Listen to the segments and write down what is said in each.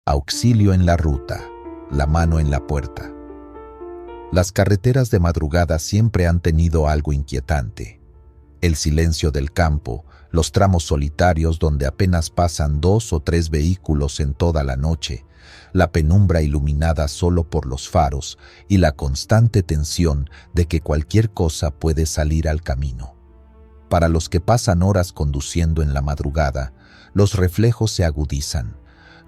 Auxilio en la ruta, la mano en la puerta. Las carreteras de madrugada siempre han tenido algo inquietante. El silencio del campo, los tramos solitarios donde apenas pasan 2 o 3 vehículos en toda la noche, la penumbra iluminada solo por los faros y la constante tensión de que cualquier cosa puede salir al camino. Para los que pasan horas conduciendo en la madrugada, los reflejos se agudizan,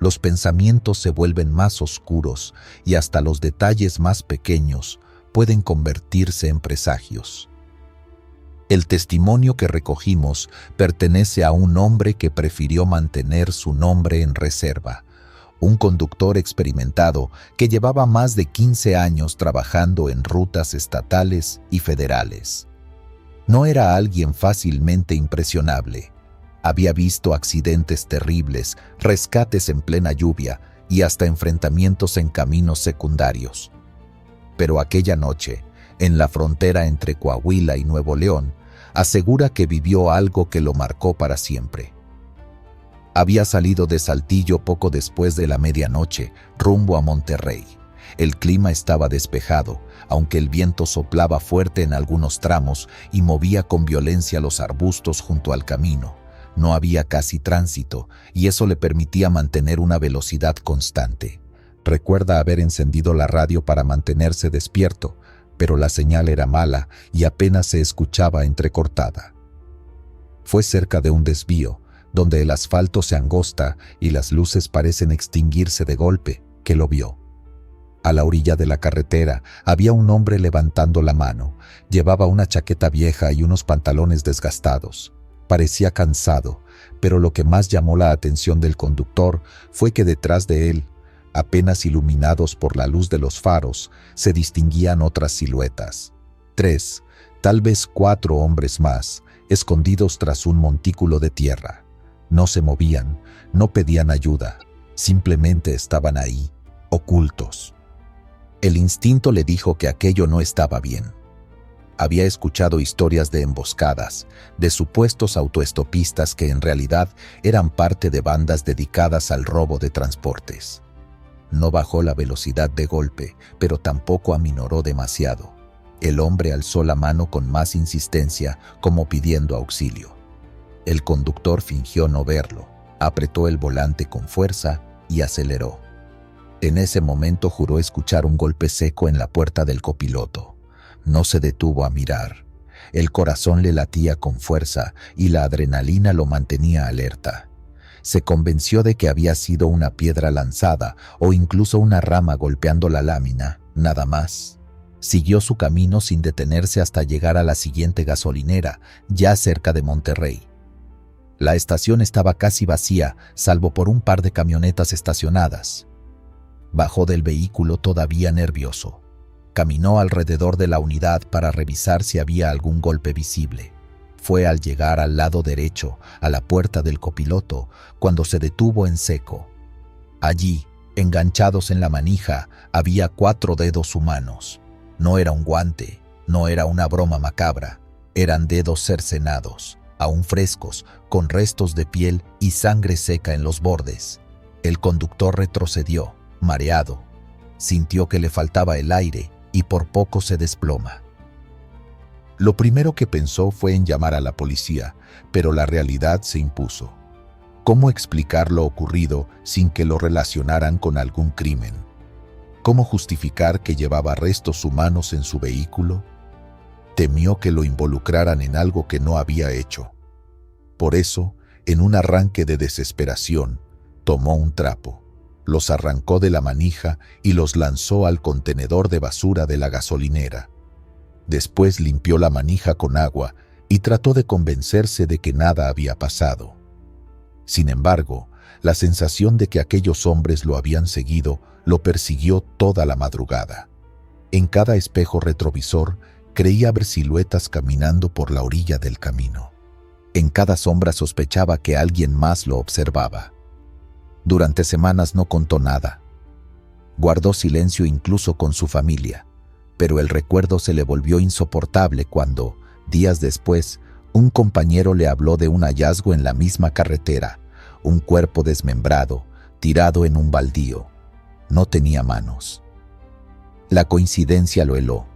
los pensamientos se vuelven más oscuros y hasta los detalles más pequeños pueden convertirse en presagios. El testimonio que recogimos pertenece a un hombre que prefirió mantener su nombre en reserva, un conductor experimentado que llevaba más de 15 años trabajando en rutas estatales y federales. No era alguien fácilmente impresionable. Había visto accidentes terribles, rescates en plena lluvia y hasta enfrentamientos en caminos secundarios. Pero aquella noche, en la frontera entre Coahuila y Nuevo León, asegura que vivió algo que lo marcó para siempre. Había salido de Saltillo poco después de la medianoche, rumbo a Monterrey. El clima estaba despejado, aunque el viento soplaba fuerte en algunos tramos y movía con violencia los arbustos junto al camino. No había casi tránsito, y eso le permitía mantener una velocidad constante. Recuerda haber encendido la radio para mantenerse despierto, pero la señal era mala y apenas se escuchaba entrecortada. Fue cerca de un desvío, donde el asfalto se angosta y las luces parecen extinguirse de golpe, que lo vio. A la orilla de la carretera había un hombre levantando la mano. Llevaba una chaqueta vieja y unos pantalones desgastados. Parecía cansado, pero lo que más llamó la atención del conductor fue que detrás de él, apenas iluminados por la luz de los faros, se distinguían otras siluetas. 3, tal vez 4 hombres más, escondidos tras un montículo de tierra. No se movían, no pedían ayuda, simplemente estaban ahí, ocultos. El instinto le dijo que aquello no estaba bien. Había escuchado historias de emboscadas, de supuestos autoestopistas que en realidad eran parte de bandas dedicadas al robo de transportes. No bajó la velocidad de golpe, pero tampoco aminoró demasiado. El hombre alzó la mano con más insistencia, como pidiendo auxilio. El conductor fingió no verlo, apretó el volante con fuerza y aceleró. En ese momento juró escuchar un golpe seco en la puerta del copiloto. No se detuvo a mirar. El corazón le latía con fuerza y la adrenalina lo mantenía alerta. Se convenció de que había sido una piedra lanzada o incluso una rama golpeando la lámina, nada más. Siguió su camino sin detenerse hasta llegar a la siguiente gasolinera, ya cerca de Monterrey. La estación estaba casi vacía, salvo por un par de camionetas estacionadas. Bajó del vehículo todavía nervioso. Caminó alrededor de la unidad para revisar si había algún golpe visible. Fue al llegar al lado derecho, a la puerta del copiloto, cuando se detuvo en seco. Allí, enganchados en la manija, había 4 dedos humanos. No era un guante, no era una broma macabra. Eran dedos cercenados, aún frescos, con restos de piel y sangre seca en los bordes. El conductor retrocedió, mareado. Sintió que le faltaba el aire y por poco se desploma. Lo primero que pensó fue en llamar a la policía, pero la realidad se impuso. ¿Cómo explicar lo ocurrido sin que lo relacionaran con algún crimen? ¿Cómo justificar que llevaba restos humanos en su vehículo? Temió que lo involucraran en algo que no había hecho. Por eso, en un arranque de desesperación, tomó un trapo, los arrancó de la manija y los lanzó al contenedor de basura de la gasolinera. Después limpió la manija con agua y trató de convencerse de que nada había pasado. Sin embargo, la sensación de que aquellos hombres lo habían seguido lo persiguió toda la madrugada. En cada espejo retrovisor creía ver siluetas caminando por la orilla del camino. En cada sombra sospechaba que alguien más lo observaba. Durante semanas no contó nada. Guardó silencio incluso con su familia, pero el recuerdo se le volvió insoportable cuando, días después, un compañero le habló de un hallazgo en la misma carretera, un cuerpo desmembrado, tirado en un baldío. No tenía manos. La coincidencia lo heló.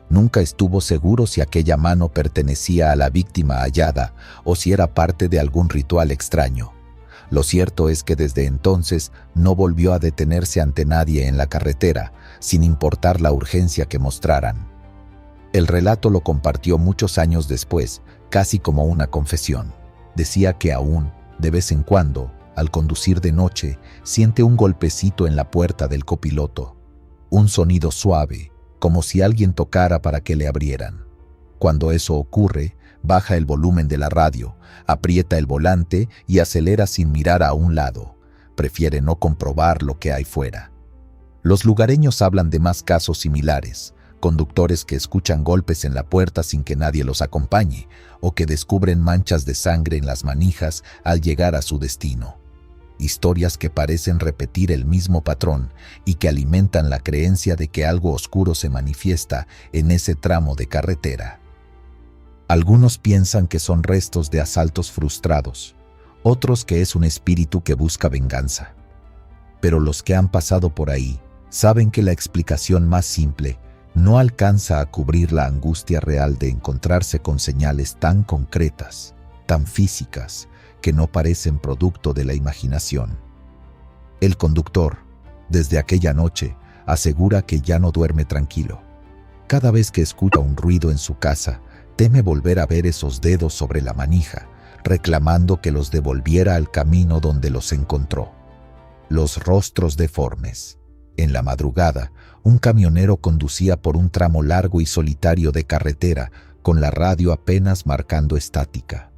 Nunca estuvo seguro si aquella mano pertenecía a la víctima hallada o si era parte de algún ritual extraño. Lo cierto es que desde entonces no volvió a detenerse ante nadie en la carretera, sin importar la urgencia que mostraran. El relato lo compartió muchos años después, casi como una confesión. Decía que aún, de vez en cuando, al conducir de noche, siente un golpecito en la puerta del copiloto. Un sonido suave, como si alguien tocara para que le abrieran. Cuando eso ocurre, baja el volumen de la radio, aprieta el volante y acelera sin mirar a un lado. Prefiere no comprobar lo que hay fuera. Los lugareños hablan de más casos similares, conductores que escuchan golpes en la puerta sin que nadie los acompañe, o que descubren manchas de sangre en las manijas al llegar a su destino. Historias que parecen repetir el mismo patrón y que alimentan la creencia de que algo oscuro se manifiesta en ese tramo de carretera. Algunos piensan que son restos de asaltos frustrados, otros que es un espíritu que busca venganza. Pero los que han pasado por ahí saben que la explicación más simple no alcanza a cubrir la angustia real de encontrarse con señales tan concretas, tan físicas, que no parecen producto de la imaginación. El conductor, desde aquella noche, asegura que ya no duerme tranquilo. Cada vez que escucha un ruido en su casa, teme volver a ver esos dedos sobre la manija, reclamando que los devolviera al camino donde los encontró. Los rostros deformes. En la madrugada, un camionero conducía por un tramo largo y solitario de carretera, con la radio apenas marcando estática.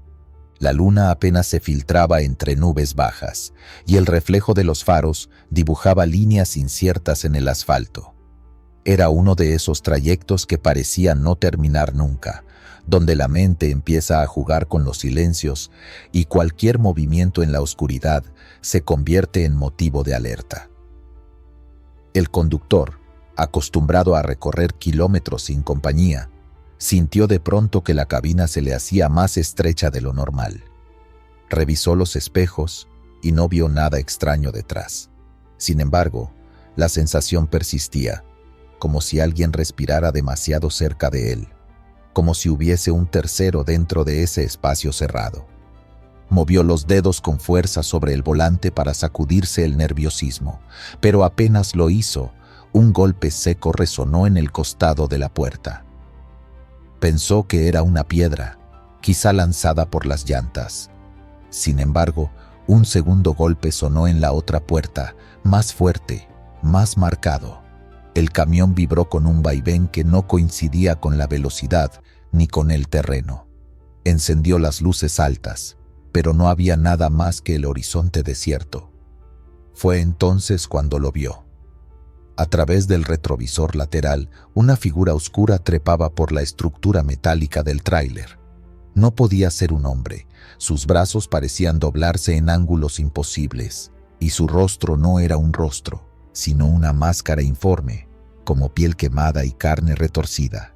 La luna apenas se filtraba entre nubes bajas, y el reflejo de los faros dibujaba líneas inciertas en el asfalto. Era uno de esos trayectos que parecían no terminar nunca, donde la mente empieza a jugar con los silencios y cualquier movimiento en la oscuridad se convierte en motivo de alerta. El conductor, acostumbrado a recorrer kilómetros sin compañía, sintió de pronto que la cabina se le hacía más estrecha de lo normal. Revisó los espejos y no vio nada extraño detrás. Sin embargo, la sensación persistía, como si alguien respirara demasiado cerca de él, como si hubiese un tercero dentro de ese espacio cerrado. Movió los dedos con fuerza sobre el volante para sacudirse el nerviosismo, pero apenas lo hizo, un golpe seco resonó en el costado de la puerta. Pensó que era una piedra, quizá lanzada por las llantas. Sin embargo, un segundo golpe sonó en la otra puerta, más fuerte, más marcado. El camión vibró con un vaivén que no coincidía con la velocidad ni con el terreno. Encendió las luces altas, pero no había nada más que el horizonte desierto. Fue entonces cuando lo vio. A través del retrovisor lateral, una figura oscura trepaba por la estructura metálica del tráiler. No podía ser un hombre, sus brazos parecían doblarse en ángulos imposibles, y su rostro no era un rostro, sino una máscara informe, como piel quemada y carne retorcida.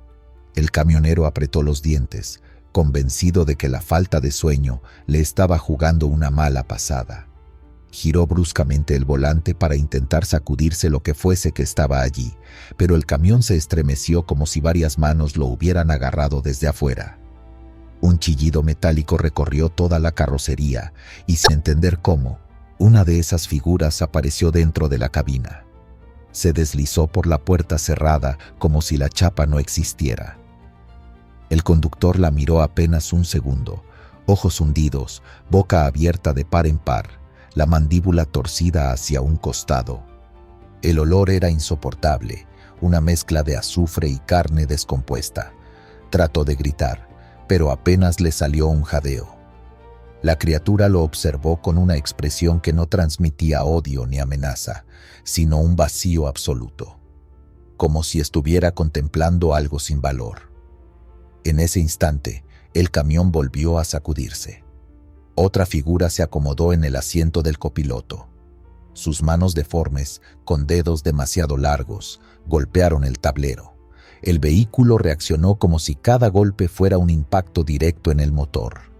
El camionero apretó los dientes, convencido de que la falta de sueño le estaba jugando una mala pasada. Giró bruscamente el volante para intentar sacudirse lo que fuese que estaba allí, pero el camión se estremeció como si varias manos lo hubieran agarrado desde afuera. Un chillido metálico recorrió toda la carrocería y, sin entender cómo, una de esas figuras apareció dentro de la cabina. Se deslizó por la puerta cerrada como si la chapa no existiera. El conductor la miró apenas un segundo, ojos hundidos, boca abierta de par en par, la mandíbula torcida hacia un costado. El olor era insoportable, una mezcla de azufre y carne descompuesta. Trató de gritar, pero apenas le salió un jadeo. La criatura lo observó con una expresión que no transmitía odio ni amenaza, sino un vacío absoluto, como si estuviera contemplando algo sin valor. En ese instante, el camión volvió a sacudirse. Otra figura se acomodó en el asiento del copiloto. Sus manos deformes, con dedos demasiado largos, golpearon el tablero. El vehículo reaccionó como si cada golpe fuera un impacto directo en el motor.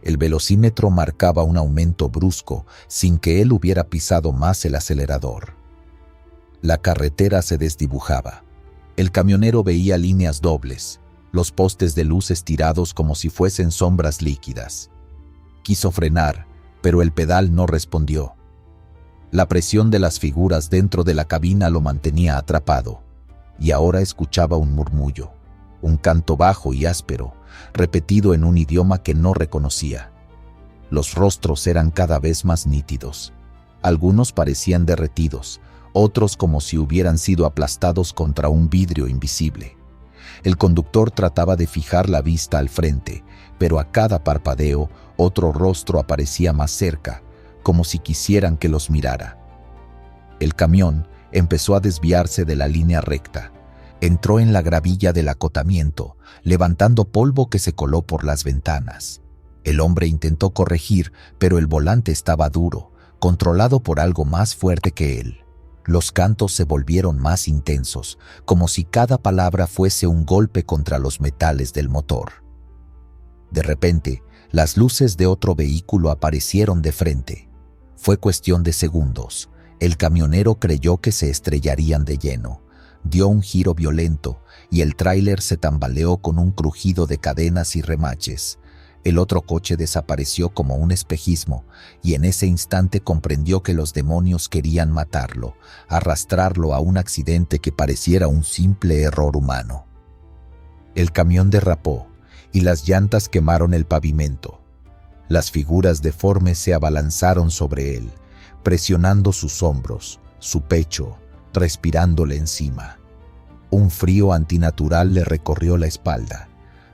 El velocímetro marcaba un aumento brusco sin que él hubiera pisado más el acelerador. La carretera se desdibujaba. El camionero veía líneas dobles, los postes de luz estirados como si fuesen sombras líquidas. Quiso frenar, pero el pedal no respondió. La presión de las figuras dentro de la cabina lo mantenía atrapado, y ahora escuchaba un murmullo, un canto bajo y áspero, repetido en un idioma que no reconocía. Los rostros eran cada vez más nítidos. Algunos parecían derretidos, otros como si hubieran sido aplastados contra un vidrio invisible. El conductor trataba de fijar la vista al frente, pero a cada parpadeo otro rostro aparecía más cerca, como si quisieran que los mirara. El camión empezó a desviarse de la línea recta. Entró en la gravilla del acotamiento, levantando polvo que se coló por las ventanas. El hombre intentó corregir, pero el volante estaba duro, controlado por algo más fuerte que él. Los cantos se volvieron más intensos, como si cada palabra fuese un golpe contra los metales del motor. De repente, las luces de otro vehículo aparecieron de frente. Fue cuestión de segundos. El camionero creyó que se estrellarían de lleno. Dio un giro violento y el tráiler se tambaleó con un crujido de cadenas y remaches. El otro coche desapareció como un espejismo y en ese instante comprendió que los demonios querían matarlo, arrastrarlo a un accidente que pareciera un simple error humano. El camión derrapó y las llantas quemaron el pavimento. Las figuras deformes se abalanzaron sobre él, presionando sus hombros, su pecho, respirándole encima. Un frío antinatural le recorrió la espalda.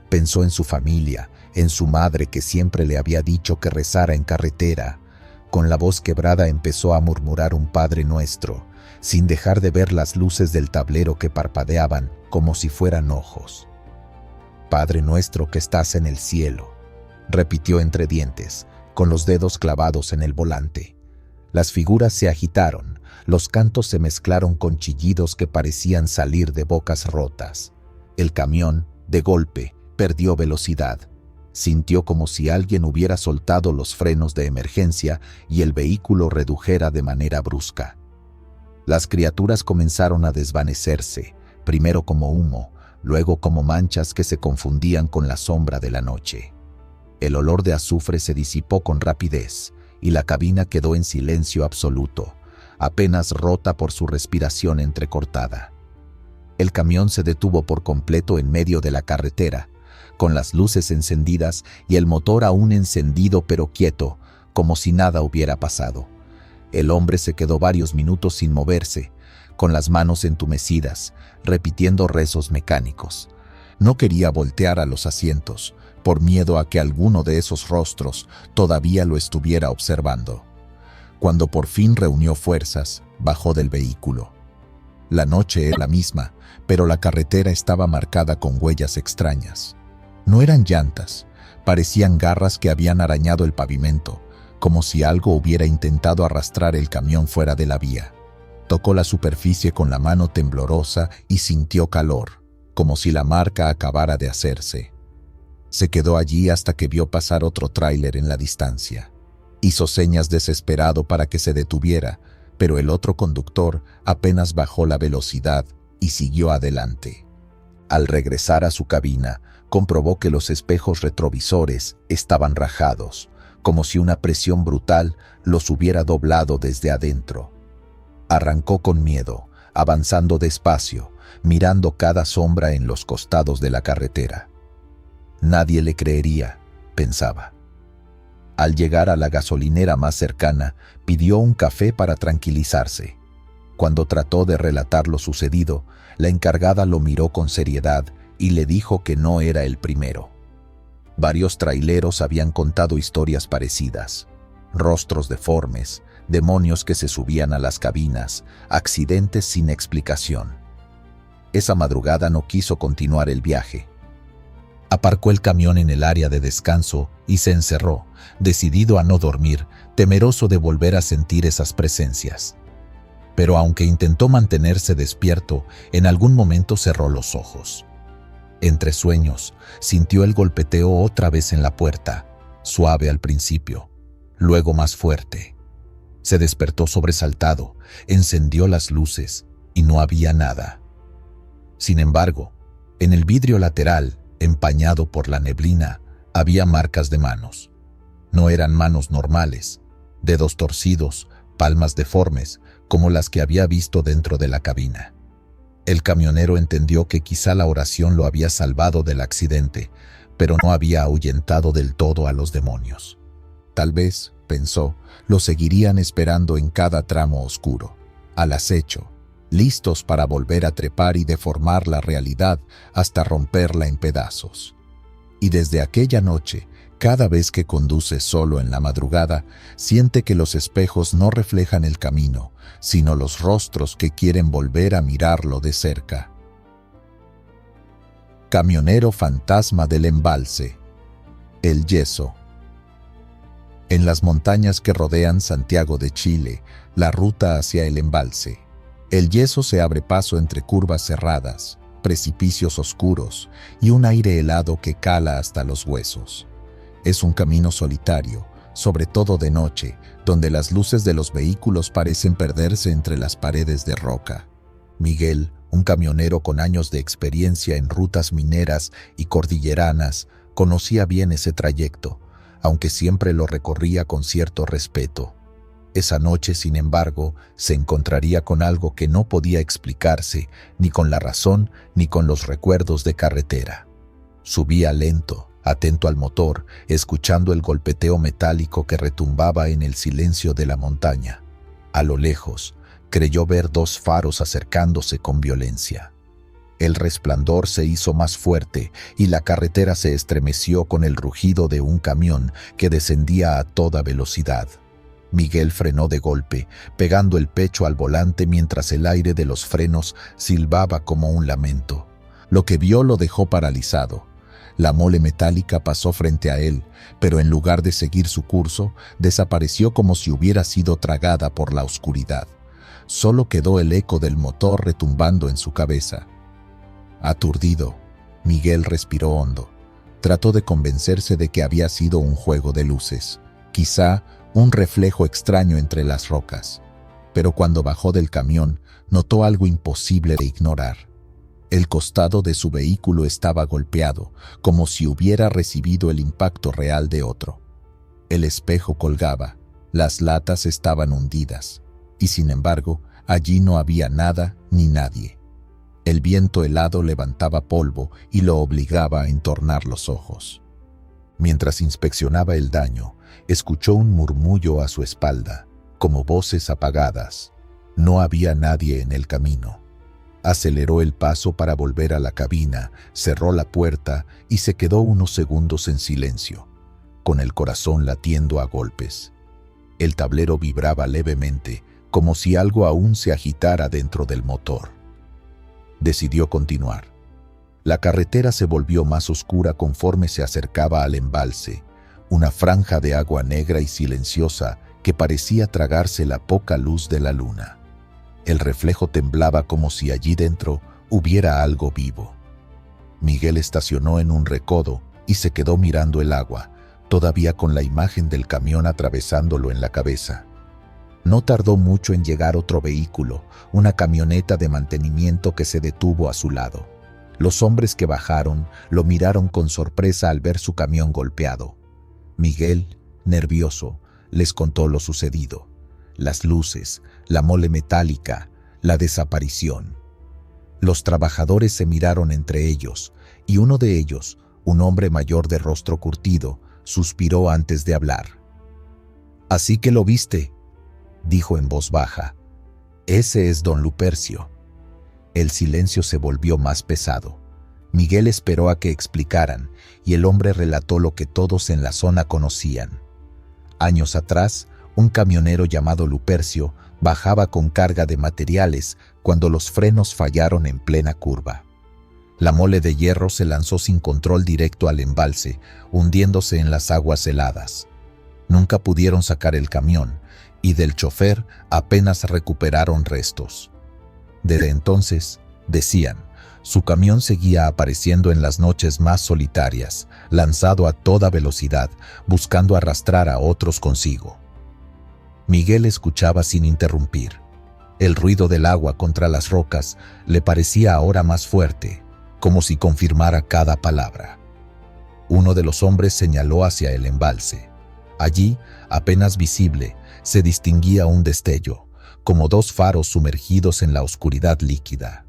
Pensó en su familia, en su madre que siempre le había dicho que rezara en carretera. Con la voz quebrada empezó a murmurar un Padre Nuestro, sin dejar de ver las luces del tablero que parpadeaban como si fueran ojos. Padre nuestro que estás en el cielo, repitió entre dientes, con los dedos clavados en el volante. Las figuras se agitaron, los cantos se mezclaron con chillidos que parecían salir de bocas rotas. El camión, de golpe, perdió velocidad. Sintió como si alguien hubiera soltado los frenos de emergencia y el vehículo redujera de manera brusca. Las criaturas comenzaron a desvanecerse, primero como humo, luego como manchas que se confundían con la sombra de la noche. El olor de azufre se disipó con rapidez y la cabina quedó en silencio absoluto, apenas rota por su respiración entrecortada. El camión se detuvo por completo en medio de la carretera, con las luces encendidas y el motor aún encendido pero quieto, como si nada hubiera pasado. El hombre se quedó varios minutos sin moverse, con las manos entumecidas, repitiendo rezos mecánicos. No quería voltear a los asientos, por miedo a que alguno de esos rostros todavía lo estuviera observando. Cuando por fin reunió fuerzas, bajó del vehículo. La noche era la misma, pero la carretera estaba marcada con huellas extrañas. No eran llantas, parecían garras que habían arañado el pavimento, como si algo hubiera intentado arrastrar el camión fuera de la vía. Tocó la superficie con la mano temblorosa y sintió calor, como si la marca acabara de hacerse. Se quedó allí hasta que vio pasar otro tráiler en la distancia. Hizo señas desesperado para que se detuviera, pero el otro conductor apenas bajó la velocidad y siguió adelante. Al regresar a su cabina, comprobó que los espejos retrovisores estaban rajados, como si una presión brutal los hubiera doblado desde adentro. Arrancó con miedo, avanzando despacio, mirando cada sombra en los costados de la carretera. Nadie le creería, pensaba. Al llegar a la gasolinera más cercana, pidió un café para tranquilizarse. Cuando trató de relatar lo sucedido, la encargada lo miró con seriedad y le dijo que no era el primero. Varios traileros habían contado historias parecidas. Rostros deformes, demonios que se subían a las cabinas, accidentes sin explicación. Esa madrugada no quiso continuar el viaje. Aparcó el camión en el área de descanso y se encerró, decidido a no dormir, temeroso de volver a sentir esas presencias. Pero aunque intentó mantenerse despierto, en algún momento cerró los ojos. Entre sueños, sintió el golpeteo otra vez en la puerta. suave al principio, luego más fuerte. Se despertó sobresaltado, encendió las luces y no había nada. Sin embargo, en el vidrio lateral, empañado por la neblina, había marcas de manos. No eran manos normales, dedos torcidos, palmas deformes, como las que había visto dentro de la cabina. El camionero entendió que quizá la oración lo había salvado del accidente, pero no había ahuyentado del todo a los demonios. Tal vez, pensó, lo seguirían esperando en cada tramo oscuro, al acecho, listos para volver a trepar y deformar la realidad hasta romperla en pedazos. Y desde aquella noche, cada vez que conduce solo en la madrugada, siente que los espejos no reflejan el camino, sino los rostros que quieren volver a mirarlo de cerca. Camionero fantasma del embalse. El yeso. En las montañas que rodean Santiago de Chile, la ruta hacia el embalse, el yeso se abre paso entre curvas cerradas, precipicios oscuros y un aire helado que cala hasta los huesos. Es un camino solitario, sobre todo de noche, donde las luces de los vehículos parecen perderse entre las paredes de roca. Miguel, un camionero con años de experiencia en rutas mineras y cordilleranas, conocía bien ese trayecto, aunque siempre lo recorría con cierto respeto. Esa noche, sin embargo, se encontraría con algo que no podía explicarse, ni con la razón ni con los recuerdos de carretera. Subía lento, atento al motor, escuchando el golpeteo metálico que retumbaba en el silencio de la montaña. A lo lejos, creyó ver dos faros acercándose con violencia. El resplandor se hizo más fuerte y la carretera se estremeció con el rugido de un camión que descendía a toda velocidad. Miguel frenó de golpe, pegando el pecho al volante mientras el aire de los frenos silbaba como un lamento. Lo que vio lo dejó paralizado. La mole metálica pasó frente a él, pero en lugar de seguir su curso, desapareció como si hubiera sido tragada por la oscuridad. Solo quedó el eco del motor retumbando en su cabeza. Aturdido, Miguel respiró hondo. Trató de convencerse de que había sido un juego de luces, quizá un reflejo extraño entre las rocas. Pero cuando bajó del camión, notó algo imposible de ignorar. El costado de su vehículo estaba golpeado, como si hubiera recibido el impacto real de otro. El espejo colgaba, las latas estaban hundidas, y sin embargo, allí no había nada ni nadie. El viento helado levantaba polvo y lo obligaba a entornar los ojos. Mientras inspeccionaba el daño, escuchó un murmullo a su espalda, como voces apagadas. No había nadie en el camino. Aceleró el paso para volver a la cabina, cerró la puerta y se quedó unos segundos en silencio, con el corazón latiendo a golpes. El tablero vibraba levemente, como si algo aún se agitara dentro del motor. Decidió continuar. La carretera se volvió más oscura conforme se acercaba al embalse, una franja de agua negra y silenciosa que parecía tragarse la poca luz de la luna. El reflejo temblaba como si allí dentro hubiera algo vivo. Miguel estacionó en un recodo y se quedó mirando el agua, todavía con la imagen del camión atravesándolo en la cabeza. No tardó mucho en llegar otro vehículo, una camioneta de mantenimiento que se detuvo a su lado. Los hombres que bajaron lo miraron con sorpresa al ver su camión golpeado. Miguel, nervioso, les contó lo sucedido. Las luces, la mole metálica, la desaparición. Los trabajadores se miraron entre ellos, y uno de ellos, un hombre mayor de rostro curtido, suspiró antes de hablar. «Así que lo viste», dijo en voz baja. «Ese es don Lupercio». El silencio se volvió más pesado. Miguel esperó a que explicaran, y el hombre relató lo que todos en la zona conocían. Años atrás, un camionero llamado Lupercio bajaba con carga de materiales cuando los frenos fallaron en plena curva. La mole de hierro se lanzó sin control directo al embalse, hundiéndose en las aguas heladas. Nunca pudieron sacar el camión, y del chofer apenas recuperaron restos. Desde entonces, decían, su camión seguía apareciendo en las noches más solitarias, lanzado a toda velocidad, buscando arrastrar a otros consigo. Miguel escuchaba sin interrumpir. El ruido del agua contra las rocas le parecía ahora más fuerte, como si confirmara cada palabra. Uno de los hombres señaló hacia el embalse. Allí, apenas visible, se distinguía un destello, como dos faros sumergidos en la oscuridad líquida.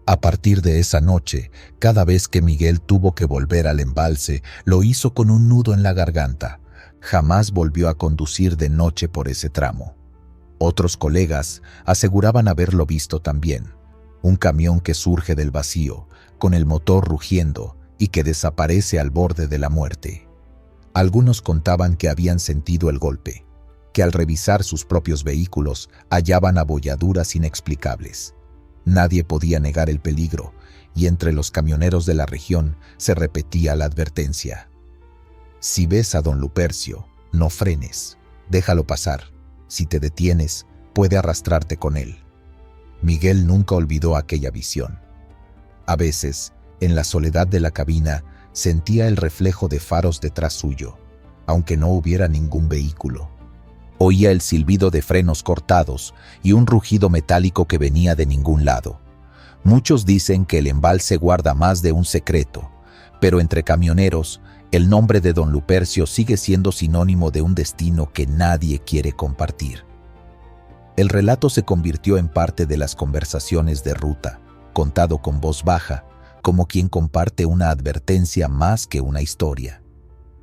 A partir de esa noche, cada vez que Miguel tuvo que volver al embalse, lo hizo con un nudo en la garganta. Jamás volvió a conducir de noche por ese tramo. Otros colegas aseguraban haberlo visto también. Un camión que surge del vacío, con el motor rugiendo y que desaparece al borde de la muerte. Algunos contaban que habían sentido el golpe, que al revisar sus propios vehículos hallaban abolladuras inexplicables. Nadie podía negar el peligro, y entre los camioneros de la región se repetía la advertencia. Si ves a don Lupercio, no frenes, déjalo pasar. Si te detienes, puede arrastrarte con él. Miguel nunca olvidó aquella visión. A veces, en la soledad de la cabina, sentía el reflejo de faros detrás suyo, aunque no hubiera ningún vehículo. Oía el silbido de frenos cortados y un rugido metálico que venía de ningún lado. Muchos dicen que el embalse guarda más de un secreto, pero entre camioneros, el nombre de don Lupercio sigue siendo sinónimo de un destino que nadie quiere compartir. El relato se convirtió en parte de las conversaciones de ruta, contado con voz baja, como quien comparte una advertencia más que una historia.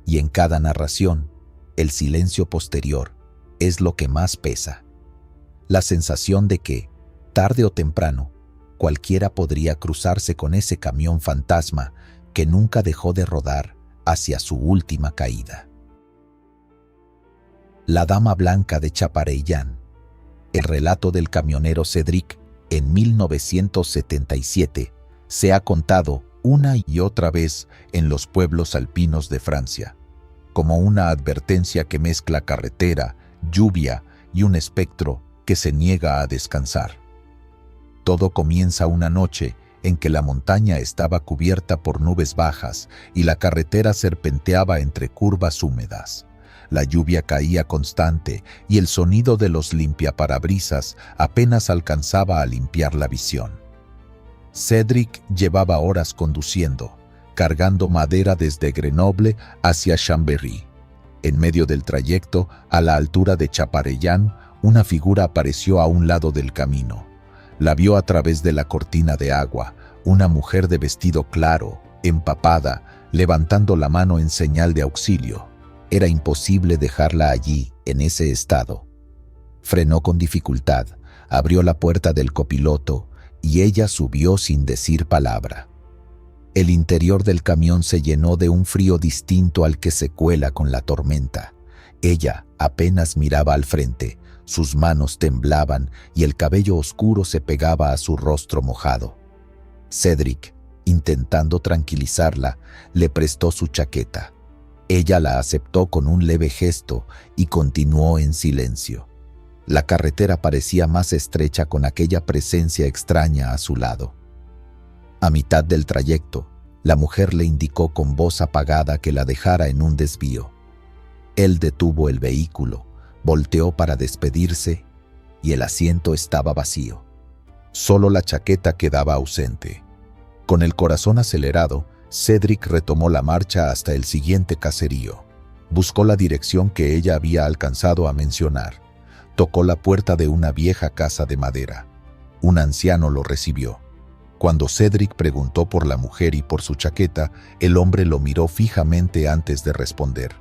Y en cada narración, el silencio posterior es lo que más pesa. La sensación de que, tarde o temprano, cualquiera podría cruzarse con ese camión fantasma que nunca dejó de rodar hacia su última caída. La Dama Blanca de Chapareyán. El relato del camionero Cédric en 1977 se ha contado una y otra vez en los pueblos alpinos de Francia, como una advertencia que mezcla carretera, lluvia y un espectro que se niega a descansar. Todo comienza una noche en que la montaña estaba cubierta por nubes bajas y la carretera serpenteaba entre curvas húmedas. La lluvia caía constante y el sonido de los limpiaparabrisas apenas alcanzaba a limpiar la visión. Cédric llevaba horas conduciendo, cargando madera desde Grenoble hacia Chambéry. En medio del trayecto, a la altura de Chapareyán, una figura apareció a un lado del camino. La vio a través de la cortina de agua, una mujer de vestido claro, empapada, levantando la mano en señal de auxilio. Era imposible dejarla allí, en ese estado. Frenó con dificultad, abrió la puerta del copiloto y ella subió sin decir palabra. El interior del camión se llenó de un frío distinto al que se cuela con la tormenta. Ella apenas miraba al frente, sus manos temblaban y el cabello oscuro se pegaba a su rostro mojado. Cédric, intentando tranquilizarla, le prestó su chaqueta. Ella la aceptó con un leve gesto y continuó en silencio. La carretera parecía más estrecha con aquella presencia extraña a su lado. A mitad del trayecto, la mujer le indicó con voz apagada que la dejara en un desvío. Él detuvo el vehículo, volteó para despedirse y el asiento estaba vacío. Solo la chaqueta quedaba ausente. Con el corazón acelerado, Cédric retomó la marcha hasta el siguiente caserío. Buscó la dirección que ella había alcanzado a mencionar. Tocó la puerta de una vieja casa de madera. Un anciano lo recibió. Cuando Cédric preguntó por la mujer y por su chaqueta, el hombre lo miró fijamente antes de responder.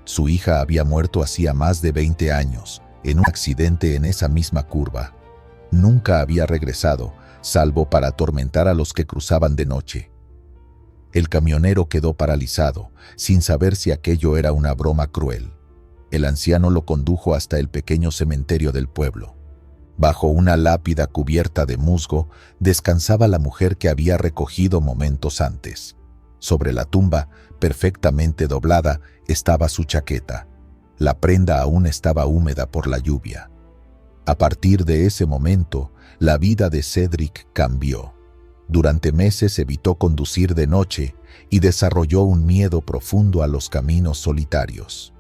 Su hija había muerto hacía más de 20 años, en un accidente en esa misma curva. Nunca había regresado, salvo para atormentar a los que cruzaban de noche. El camionero quedó paralizado, sin saber si aquello era una broma cruel. El anciano lo condujo hasta el pequeño cementerio del pueblo. Bajo una lápida cubierta de musgo, descansaba la mujer que había recogido momentos antes. Sobre la tumba, perfectamente doblada, estaba su chaqueta. La prenda aún estaba húmeda por la lluvia. A partir de ese momento, la vida de Cédric cambió. Durante meses evitó conducir de noche y desarrolló un miedo profundo a los caminos solitarios.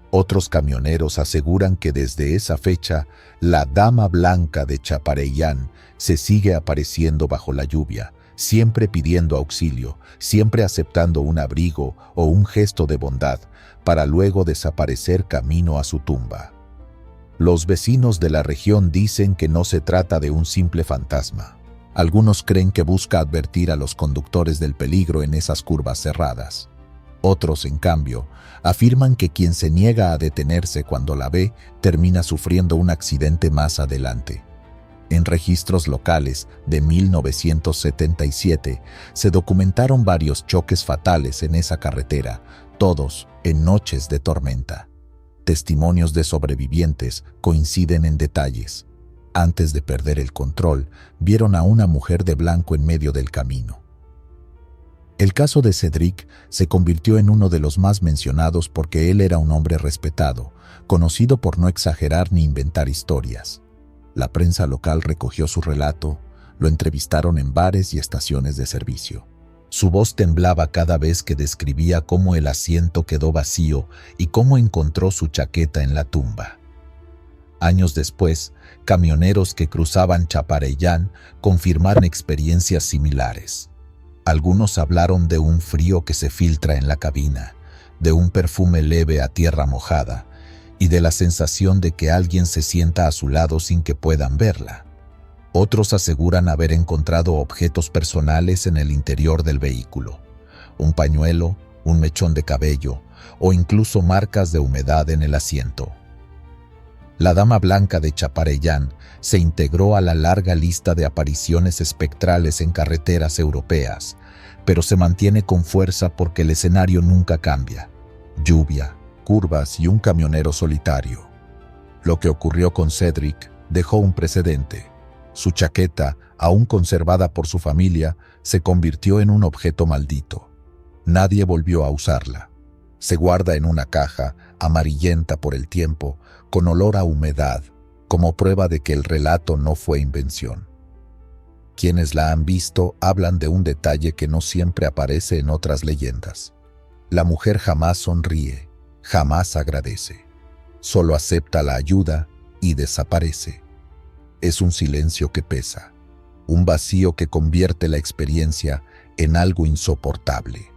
Otros camioneros aseguran que desde esa fecha, la Dama Blanca de Chapareyán se sigue apareciendo bajo la lluvia, siempre pidiendo auxilio, siempre aceptando un abrigo o un gesto de bondad, para luego desaparecer camino a su tumba. Los vecinos de la región dicen que no se trata de un simple fantasma. Algunos creen que busca advertir a los conductores del peligro en esas curvas cerradas. Otros, en cambio, afirman que quien se niega a detenerse cuando la ve termina sufriendo un accidente más adelante. En registros locales de 1977 se documentaron varios choques fatales en esa carretera, todos en noches de tormenta. Testimonios de sobrevivientes coinciden en detalles. Antes de perder el control, vieron a una mujer de blanco en medio del camino. El caso de Cedric se convirtió en uno de los más mencionados porque él era un hombre respetado, conocido por no exagerar ni inventar historias. La prensa local recogió su relato, lo entrevistaron en bares y estaciones de servicio. Su voz temblaba cada vez que describía cómo el asiento quedó vacío y cómo encontró su chaqueta en la tumba. Años después, camioneros que cruzaban Chapareyán confirmaron experiencias similares. Algunos hablaron de un frío que se filtra en la cabina, de un perfume leve a tierra mojada y de la sensación de que alguien se sienta a su lado sin que puedan verla. Otros aseguran haber encontrado objetos personales en el interior del vehículo, un pañuelo, un mechón de cabello o incluso marcas de humedad en el asiento. La Dama Blanca de Chapareyán se integró a la larga lista de apariciones espectrales en carreteras europeas, pero se mantiene con fuerza porque el escenario nunca cambia. Lluvia, curvas y un camionero solitario. Lo que ocurrió con Cedric dejó un precedente. Su chaqueta, aún conservada por su familia, se convirtió en un objeto maldito. Nadie volvió a usarla. Se guarda en una caja, amarillenta por el tiempo, con olor a humedad, como prueba de que el relato no fue invención. Quienes la han visto hablan de un detalle que no siempre aparece en otras leyendas. La mujer jamás sonríe, jamás agradece. Solo acepta la ayuda y desaparece. Es un silencio que pesa, un vacío que convierte la experiencia en algo insoportable.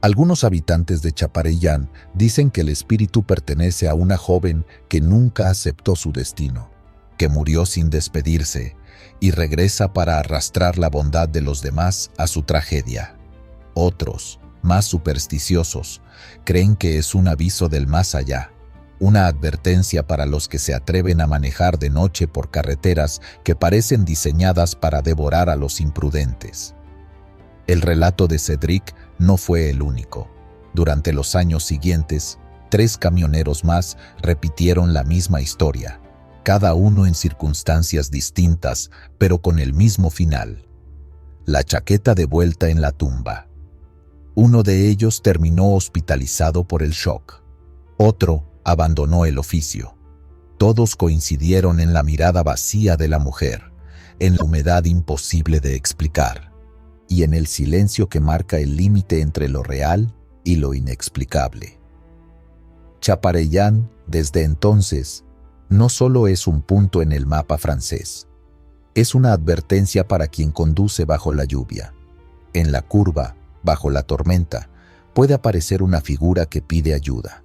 Algunos habitantes de Chapareyán dicen que el espíritu pertenece a una joven que nunca aceptó su destino, que murió sin despedirse y regresa para arrastrar la bondad de los demás a su tragedia. Otros, más supersticiosos, creen que es un aviso del más allá, una advertencia para los que se atreven a manejar de noche por carreteras que parecen diseñadas para devorar a los imprudentes. El relato de Cedric no fue el único. Durante los años siguientes, 3 camioneros más repitieron la misma historia, cada uno en circunstancias distintas, pero con el mismo final: la chaqueta de vuelta en la tumba. Uno de ellos terminó hospitalizado por el shock. Otro abandonó el oficio. Todos coincidieron en la mirada vacía de la mujer, en la humedad imposible de explicar, y en el silencio que marca el límite entre lo real y lo inexplicable. Chapareyán, desde entonces, no solo es un punto en el mapa francés, es una advertencia para quien conduce bajo la lluvia. En la curva, bajo la tormenta, puede aparecer una figura que pide ayuda.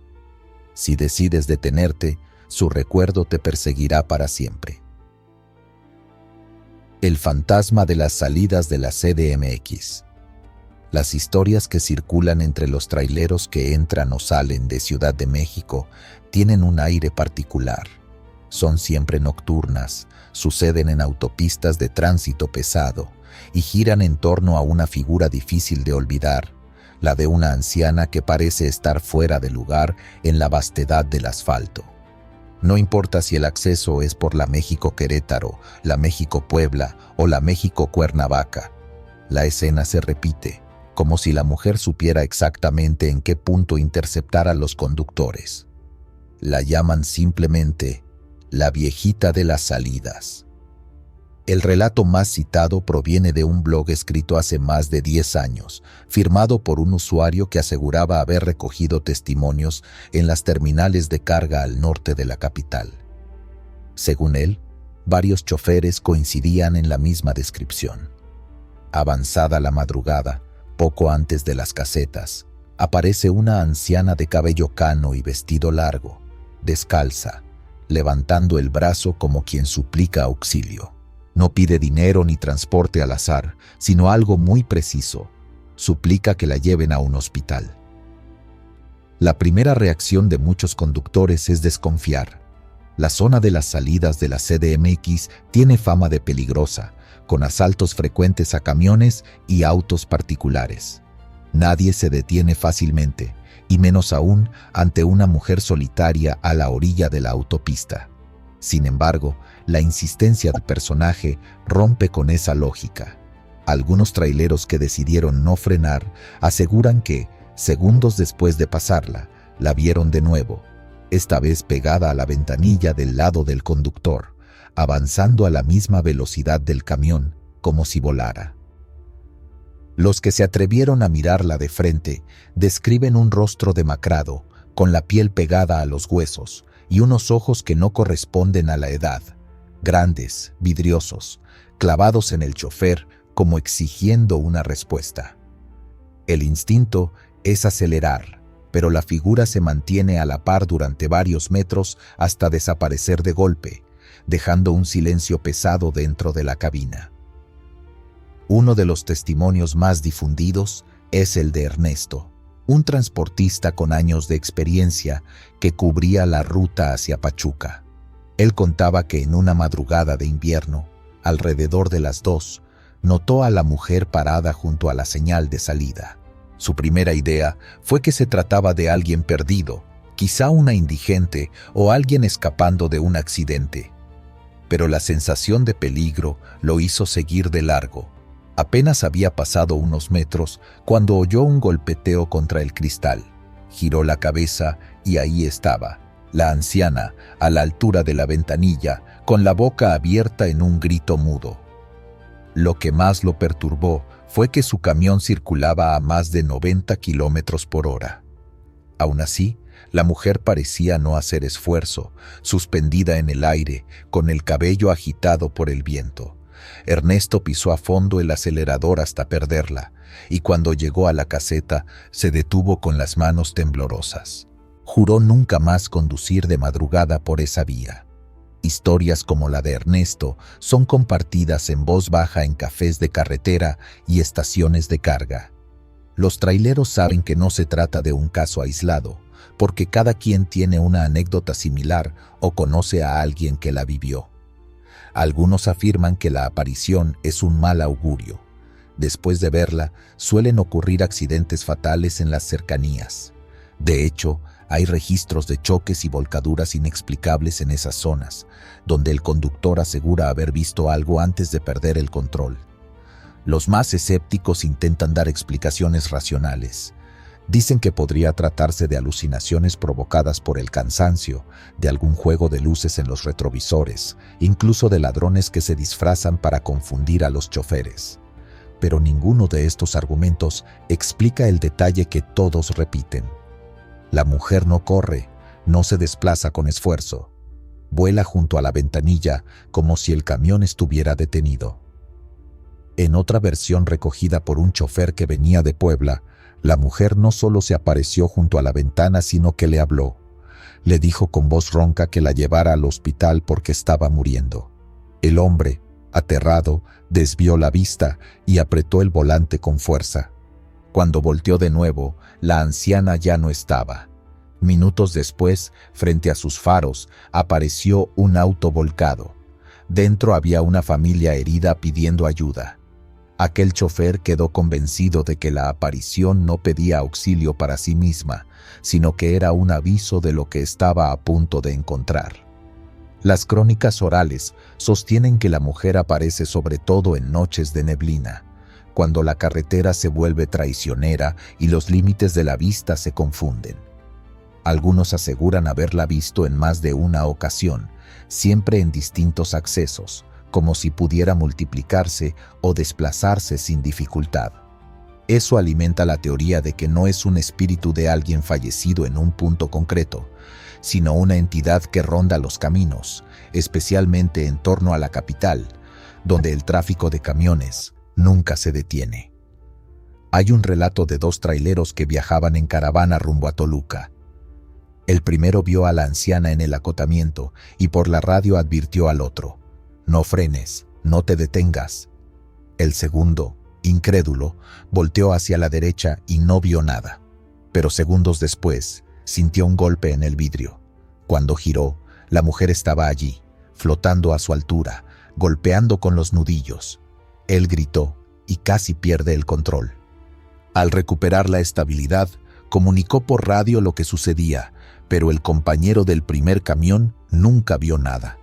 Si decides detenerte, su recuerdo te perseguirá para siempre. El fantasma de las salidas de la CDMX. Las historias que circulan entre los traileros que entran o salen de Ciudad de México tienen un aire particular. Son siempre nocturnas, suceden en autopistas de tránsito pesado y giran en torno a una figura difícil de olvidar, la de una anciana que parece estar fuera de lugar en la vastedad del asfalto. No importa si el acceso es por la México-Querétaro, la México-Puebla o la México-Cuernavaca, la escena se repite, como si la mujer supiera exactamente en qué punto interceptar a los conductores. La llaman simplemente la viejita de las salidas. El relato más citado proviene de un blog escrito hace más de 10 años, firmado por un usuario que aseguraba haber recogido testimonios en las terminales de carga al norte de la capital. Según él, varios choferes coincidían en la misma descripción. Avanzada la madrugada, poco antes de las casetas, aparece una anciana de cabello cano y vestido largo, descalza, levantando el brazo como quien suplica auxilio. No pide dinero ni transporte al azar, sino algo muy preciso. Suplica que la lleven a un hospital. La primera reacción de muchos conductores es desconfiar. La zona de las salidas de la CDMX tiene fama de peligrosa, con asaltos frecuentes a camiones y autos particulares. Nadie se detiene fácilmente, y menos aún ante una mujer solitaria a la orilla de la autopista. Sin embargo, la insistencia del personaje rompe con esa lógica. Algunos traileros que decidieron no frenar aseguran que, segundos después de pasarla, la vieron de nuevo, esta vez pegada a la ventanilla del lado del conductor, avanzando a la misma velocidad del camión, como si volara. Los que se atrevieron a mirarla de frente describen un rostro demacrado, con la piel pegada a los huesos y unos ojos que no corresponden a la edad, grandes, vidriosos, clavados en el chofer como exigiendo una respuesta. El instinto es acelerar, pero la figura se mantiene a la par durante varios metros hasta desaparecer de golpe, dejando un silencio pesado dentro de la cabina. Uno de los testimonios más difundidos es el de Ernesto, un transportista con años de experiencia que cubría la ruta hacia Pachuca. Él contaba que en una madrugada de invierno, alrededor de las 2, notó a la mujer parada junto a la señal de salida. Su primera idea fue que se trataba de alguien perdido, quizá una indigente o alguien escapando de un accidente. Pero la sensación de peligro lo hizo seguir de largo. Apenas había pasado unos metros cuando oyó un golpeteo contra el cristal. Giró la cabeza y ahí estaba, la anciana, a la altura de la ventanilla, con la boca abierta en un grito mudo. Lo que más lo perturbó fue que su camión circulaba a más de 90 kilómetros por hora. Aún así, la mujer parecía no hacer esfuerzo, suspendida en el aire, con el cabello agitado por el viento. Ernesto pisó a fondo el acelerador hasta perderla, y cuando llegó a la caseta, se detuvo con las manos temblorosas. Juró nunca más conducir de madrugada por esa vía. Historias como la de Ernesto son compartidas en voz baja en cafés de carretera y estaciones de carga. Los traileros saben que no se trata de un caso aislado, porque cada quien tiene una anécdota similar o conoce a alguien que la vivió. Algunos afirman que la aparición es un mal augurio. Después de verla, suelen ocurrir accidentes fatales en las cercanías. De hecho, hay registros de choques y volcaduras inexplicables en esas zonas, donde el conductor asegura haber visto algo antes de perder el control. Los más escépticos intentan dar explicaciones racionales. Dicen que podría tratarse de alucinaciones provocadas por el cansancio, de algún juego de luces en los retrovisores, incluso de ladrones que se disfrazan para confundir a los choferes. Pero ninguno de estos argumentos explica el detalle que todos repiten. La mujer no corre, no se desplaza con esfuerzo. Vuela junto a la ventanilla como si el camión estuviera detenido. En otra versión recogida por un chofer que venía de Puebla, la mujer no solo se apareció junto a la ventana, sino que le habló. Le dijo con voz ronca que la llevara al hospital porque estaba muriendo. El hombre, aterrado, desvió la vista y apretó el volante con fuerza. Cuando volteó de nuevo, la anciana ya no estaba. Minutos después, frente a sus faros, apareció un auto volcado. Dentro había una familia herida pidiendo ayuda. Aquel chofer quedó convencido de que la aparición no pedía auxilio para sí misma, sino que era un aviso de lo que estaba a punto de encontrar. Las crónicas orales sostienen que la mujer aparece sobre todo en noches de neblina, cuando la carretera se vuelve traicionera y los límites de la vista se confunden. Algunos aseguran haberla visto en más de una ocasión, siempre en distintos accesos, como si pudiera multiplicarse o desplazarse sin dificultad. Eso alimenta la teoría de que no es un espíritu de alguien fallecido en un punto concreto, sino una entidad que ronda los caminos, especialmente en torno a la capital, donde el tráfico de camiones nunca se detiene. Hay un relato de 2 traileros que viajaban en caravana rumbo a Toluca. El primero vio a la anciana en el acotamiento y por la radio advirtió al otro: «No frenes, no te detengas». El segundo, incrédulo, volteó hacia la derecha y no vio nada. Pero segundos después, sintió un golpe en el vidrio. Cuando giró, la mujer estaba allí, flotando a su altura, golpeando con los nudillos. Él gritó y casi pierde el control. Al recuperar la estabilidad, comunicó por radio lo que sucedía, pero el compañero del primer camión nunca vio nada.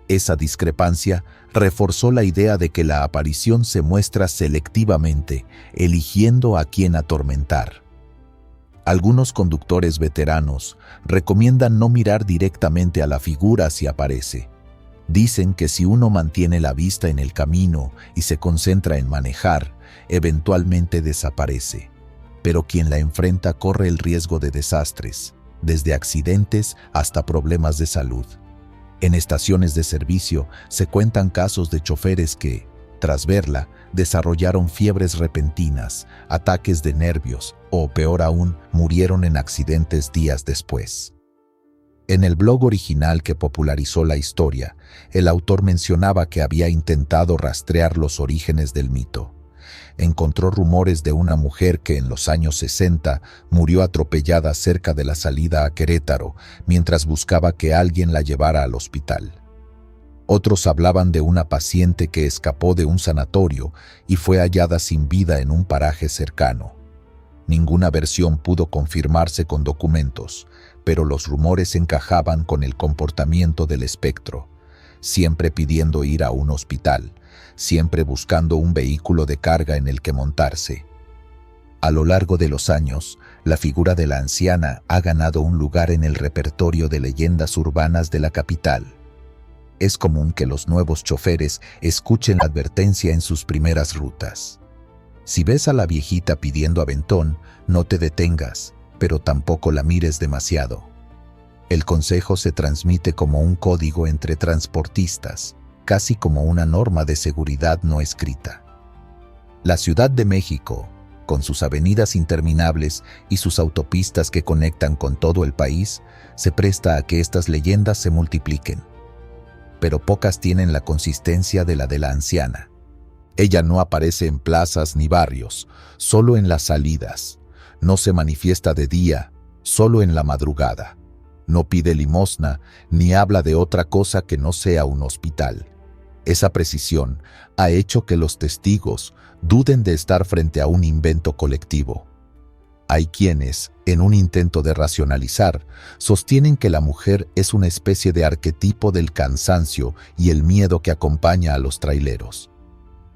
Esa discrepancia reforzó la idea de que la aparición se muestra selectivamente, eligiendo a quién atormentar. Algunos conductores veteranos recomiendan no mirar directamente a la figura si aparece. Dicen que si uno mantiene la vista en el camino y se concentra en manejar, eventualmente desaparece. Pero quien la enfrenta corre el riesgo de desastres, desde accidentes hasta problemas de salud. En estaciones de servicio se cuentan casos de choferes que, tras verla, desarrollaron fiebres repentinas, ataques de nervios o, peor aún, murieron en accidentes días después. En el blog original que popularizó la historia, el autor mencionaba que había intentado rastrear los orígenes del mito. Encontró rumores de una mujer que en los años 60 murió atropellada cerca de la salida a Querétaro mientras buscaba que alguien la llevara al hospital. Otros hablaban de una paciente que escapó de un sanatorio y fue hallada sin vida en un paraje cercano. Ninguna versión pudo confirmarse con documentos, pero los rumores encajaban con el comportamiento del espectro, siempre pidiendo ir a un hospital, siempre buscando un vehículo de carga en el que montarse. A lo largo de los años, la figura de la anciana ha ganado un lugar en el repertorio de leyendas urbanas de la capital. Es común que los nuevos choferes escuchen la advertencia en sus primeras rutas. Si ves a la viejita pidiendo aventón, no te detengas, pero tampoco la mires demasiado. El consejo se transmite como un código entre transportistas, casi como una norma de seguridad no escrita. La Ciudad de México, con sus avenidas interminables y sus autopistas que conectan con todo el país, se presta a que estas leyendas se multipliquen. Pero pocas tienen la consistencia de la anciana. Ella no aparece en plazas ni barrios, solo en las salidas. No se manifiesta de día, solo en la madrugada. No pide limosna, ni habla de otra cosa que no sea un hospital. Esa precisión ha hecho que los testigos duden de estar frente a un invento colectivo. Hay quienes, en un intento de racionalizar, sostienen que la mujer es una especie de arquetipo del cansancio y el miedo que acompaña a los traileros.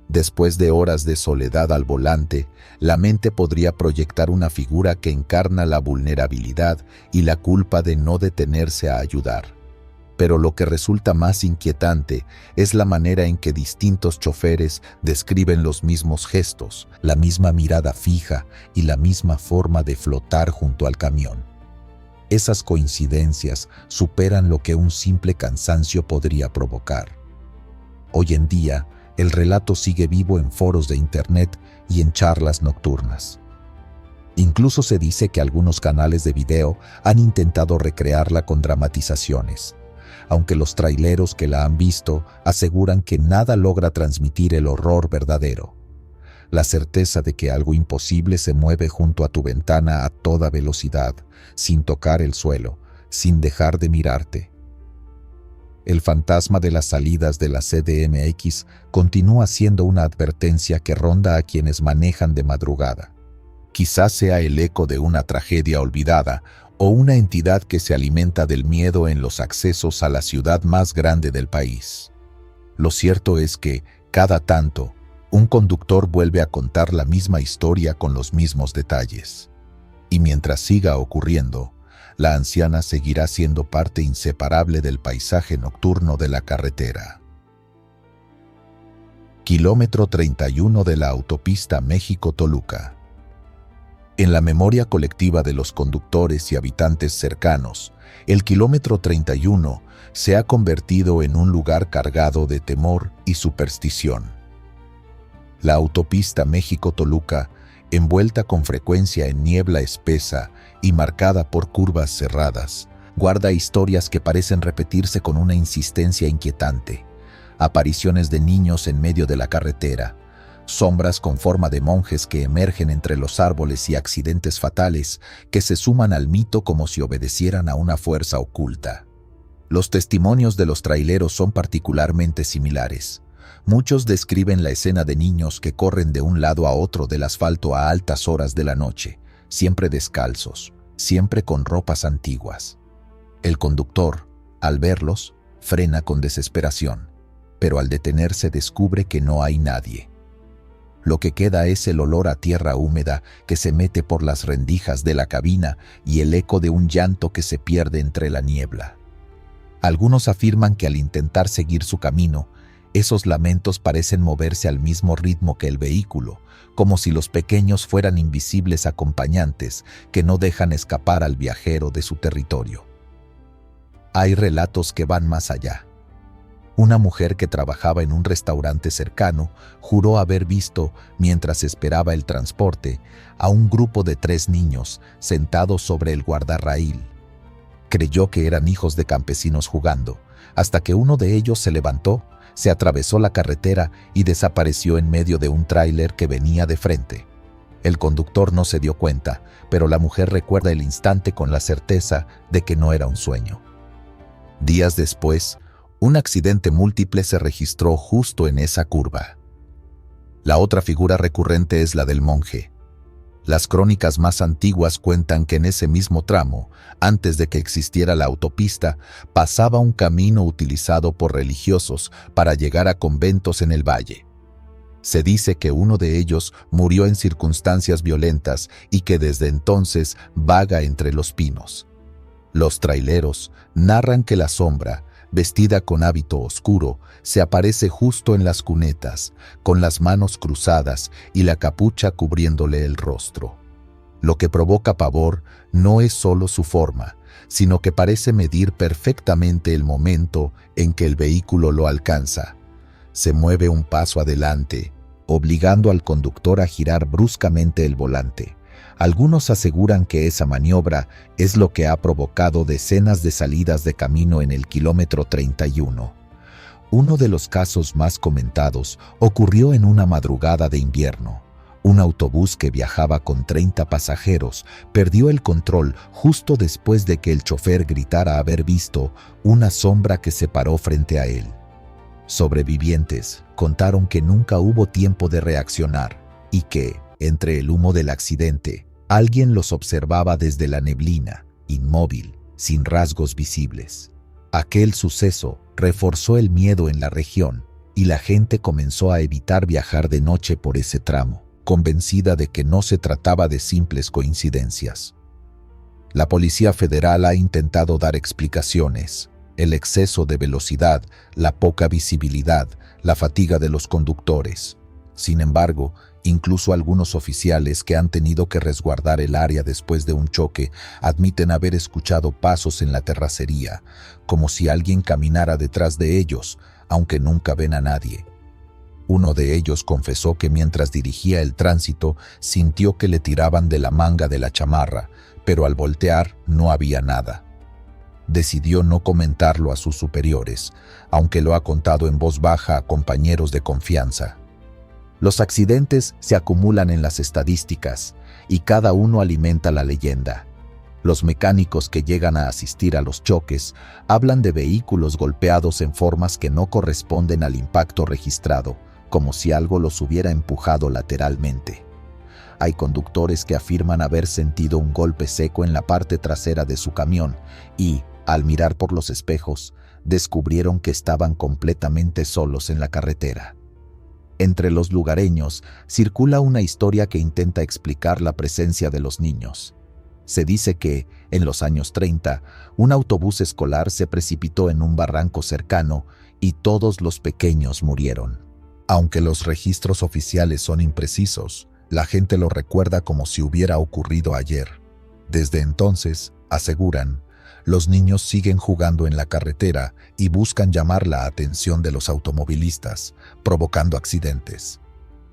Después de horas de soledad al volante, la mente podría proyectar una figura que encarna la vulnerabilidad y la culpa de no detenerse a ayudar. Pero lo que resulta más inquietante es la manera en que distintos choferes describen los mismos gestos, la misma mirada fija y la misma forma de flotar junto al camión. Esas coincidencias superan lo que un simple cansancio podría provocar. Hoy en día, el relato sigue vivo en foros de internet y en charlas nocturnas. Incluso se dice que algunos canales de video han intentado recrearla con dramatizaciones, aunque los traileros que la han visto aseguran que nada logra transmitir el horror verdadero. La certeza de que algo imposible se mueve junto a tu ventana a toda velocidad, sin tocar el suelo, sin dejar de mirarte. El fantasma de las salidas de la CDMX continúa siendo una advertencia que ronda a quienes manejan de madrugada. Quizás sea el eco de una tragedia olvidada o una entidad que se alimenta del miedo en los accesos a la ciudad más grande del país. Lo cierto es que, cada tanto, un conductor vuelve a contar la misma historia con los mismos detalles. Y mientras siga ocurriendo, la anciana seguirá siendo parte inseparable del paisaje nocturno de la carretera. Kilómetro 31 de la autopista México-Toluca. En la memoria colectiva de los conductores y habitantes cercanos, el kilómetro 31 se ha convertido en un lugar cargado de temor y superstición. La autopista México-Toluca, envuelta con frecuencia en niebla espesa y marcada por curvas cerradas, guarda historias que parecen repetirse con una insistencia inquietante. Apariciones de niños en medio de la carretera, sombras con forma de monjes que emergen entre los árboles y accidentes fatales que se suman al mito como si obedecieran a una fuerza oculta. Los testimonios de los traileros son particularmente similares. Muchos describen la escena de niños que corren de un lado a otro del asfalto a altas horas de la noche, siempre descalzos, siempre con ropas antiguas. El conductor, al verlos, frena con desesperación, pero al detenerse descubre que no hay nadie. Lo que queda es el olor a tierra húmeda que se mete por las rendijas de la cabina y el eco de un llanto que se pierde entre la niebla. Algunos afirman que al intentar seguir su camino, esos lamentos parecen moverse al mismo ritmo que el vehículo, como si los pequeños fueran invisibles acompañantes que no dejan escapar al viajero de su territorio. Hay relatos que van más allá. Una mujer que trabajaba en un restaurante cercano juró haber visto, mientras esperaba el transporte, a un grupo de 3 niños sentados sobre el guardarraíl. Creyó que eran hijos de campesinos jugando, hasta que uno de ellos se levantó, se atravesó la carretera y desapareció en medio de un tráiler que venía de frente. El conductor no se dio cuenta, pero la mujer recuerda el instante con la certeza de que no era un sueño. Días después, un accidente múltiple se registró justo en esa curva. La otra figura recurrente es la del monje. Las crónicas más antiguas cuentan que en ese mismo tramo, antes de que existiera la autopista, pasaba un camino utilizado por religiosos para llegar a conventos en el valle. Se dice que uno de ellos murió en circunstancias violentas y que desde entonces vaga entre los pinos. Los traileros narran que la sombra, vestida con hábito oscuro, se aparece justo en las cunetas, con las manos cruzadas y la capucha cubriéndole el rostro. Lo que provoca pavor no es solo su forma, sino que parece medir perfectamente el momento en que el vehículo lo alcanza. Se mueve un paso adelante, obligando al conductor a girar bruscamente el volante. Algunos aseguran que esa maniobra es lo que ha provocado decenas de salidas de camino en el kilómetro 31. Uno de los casos más comentados ocurrió en una madrugada de invierno. Un autobús que viajaba con 30 pasajeros perdió el control justo después de que el chofer gritara haber visto una sombra que se paró frente a él. Sobrevivientes contaron que nunca hubo tiempo de reaccionar y que, entre el humo del accidente, alguien los observaba desde la neblina, inmóvil, sin rasgos visibles. Aquel suceso reforzó el miedo en la región y la gente comenzó a evitar viajar de noche por ese tramo, convencida de que no se trataba de simples coincidencias. La Policía Federal ha intentado dar explicaciones: el exceso de velocidad, la poca visibilidad, la fatiga de los conductores. Sin embargo, incluso algunos oficiales que han tenido que resguardar el área después de un choque admiten haber escuchado pasos en la terracería, como si alguien caminara detrás de ellos, aunque nunca ven a nadie. Uno de ellos confesó que mientras dirigía el tránsito sintió que le tiraban de la manga de la chamarra, pero al voltear no había nada. Decidió no comentarlo a sus superiores, aunque lo ha contado en voz baja a compañeros de confianza. Los accidentes se acumulan en las estadísticas y cada uno alimenta la leyenda. Los mecánicos que llegan a asistir a los choques hablan de vehículos golpeados en formas que no corresponden al impacto registrado, como si algo los hubiera empujado lateralmente. Hay conductores que afirman haber sentido un golpe seco en la parte trasera de su camión y, al mirar por los espejos, descubrieron que estaban completamente solos en la carretera. Entre los lugareños circula una historia que intenta explicar la presencia de los niños. Se dice que, en los años 30, un autobús escolar se precipitó en un barranco cercano y todos los pequeños murieron. Aunque los registros oficiales son imprecisos, la gente lo recuerda como si hubiera ocurrido ayer. Desde entonces, aseguran, los niños siguen jugando en la carretera y buscan llamar la atención de los automovilistas, provocando accidentes.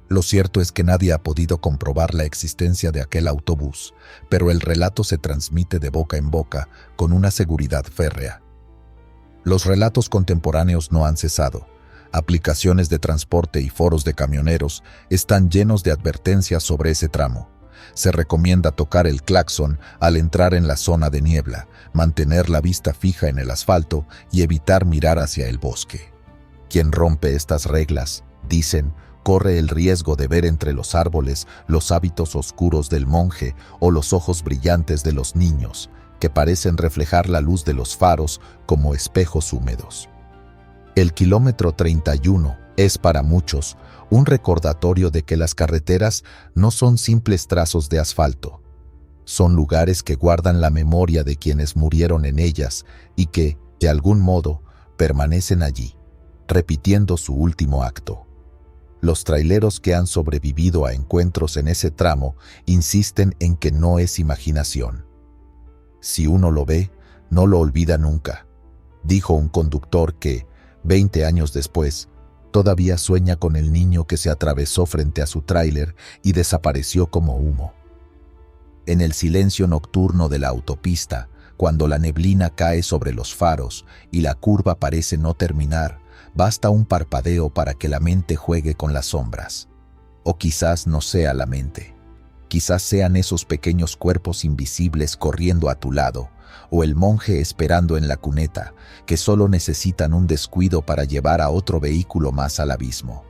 Lo cierto es que nadie ha podido comprobar la existencia de aquel autobús, pero el relato se transmite de boca en boca con una seguridad férrea. Los relatos contemporáneos no han cesado. Aplicaciones de transporte y foros de camioneros están llenos de advertencias sobre ese tramo. Se recomienda tocar el claxon al entrar en la zona de niebla, mantener la vista fija en el asfalto y evitar mirar hacia el bosque. Quien rompe estas reglas, dicen, corre el riesgo de ver entre los árboles los hábitos oscuros del monje o los ojos brillantes de los niños, que parecen reflejar la luz de los faros como espejos húmedos. El kilómetro 31 es para muchos un recordatorio de que las carreteras no son simples trazos de asfalto. Son lugares que guardan la memoria de quienes murieron en ellas y que, de algún modo, permanecen allí, repitiendo su último acto. Los traileros que han sobrevivido a encuentros en ese tramo insisten en que no es imaginación. Si uno lo ve, no lo olvida nunca, dijo un conductor que, 20 años después, todavía sueña con el niño que se atravesó frente a su tráiler y desapareció como humo. En el silencio nocturno de la autopista, cuando la neblina cae sobre los faros y la curva parece no terminar, basta un parpadeo para que la mente juegue con las sombras. O quizás no sea la mente. Quizás sean esos pequeños cuerpos invisibles corriendo a tu lado, o el monje esperando en la cuneta, que solo necesitan un descuido para llevar a otro vehículo más al abismo.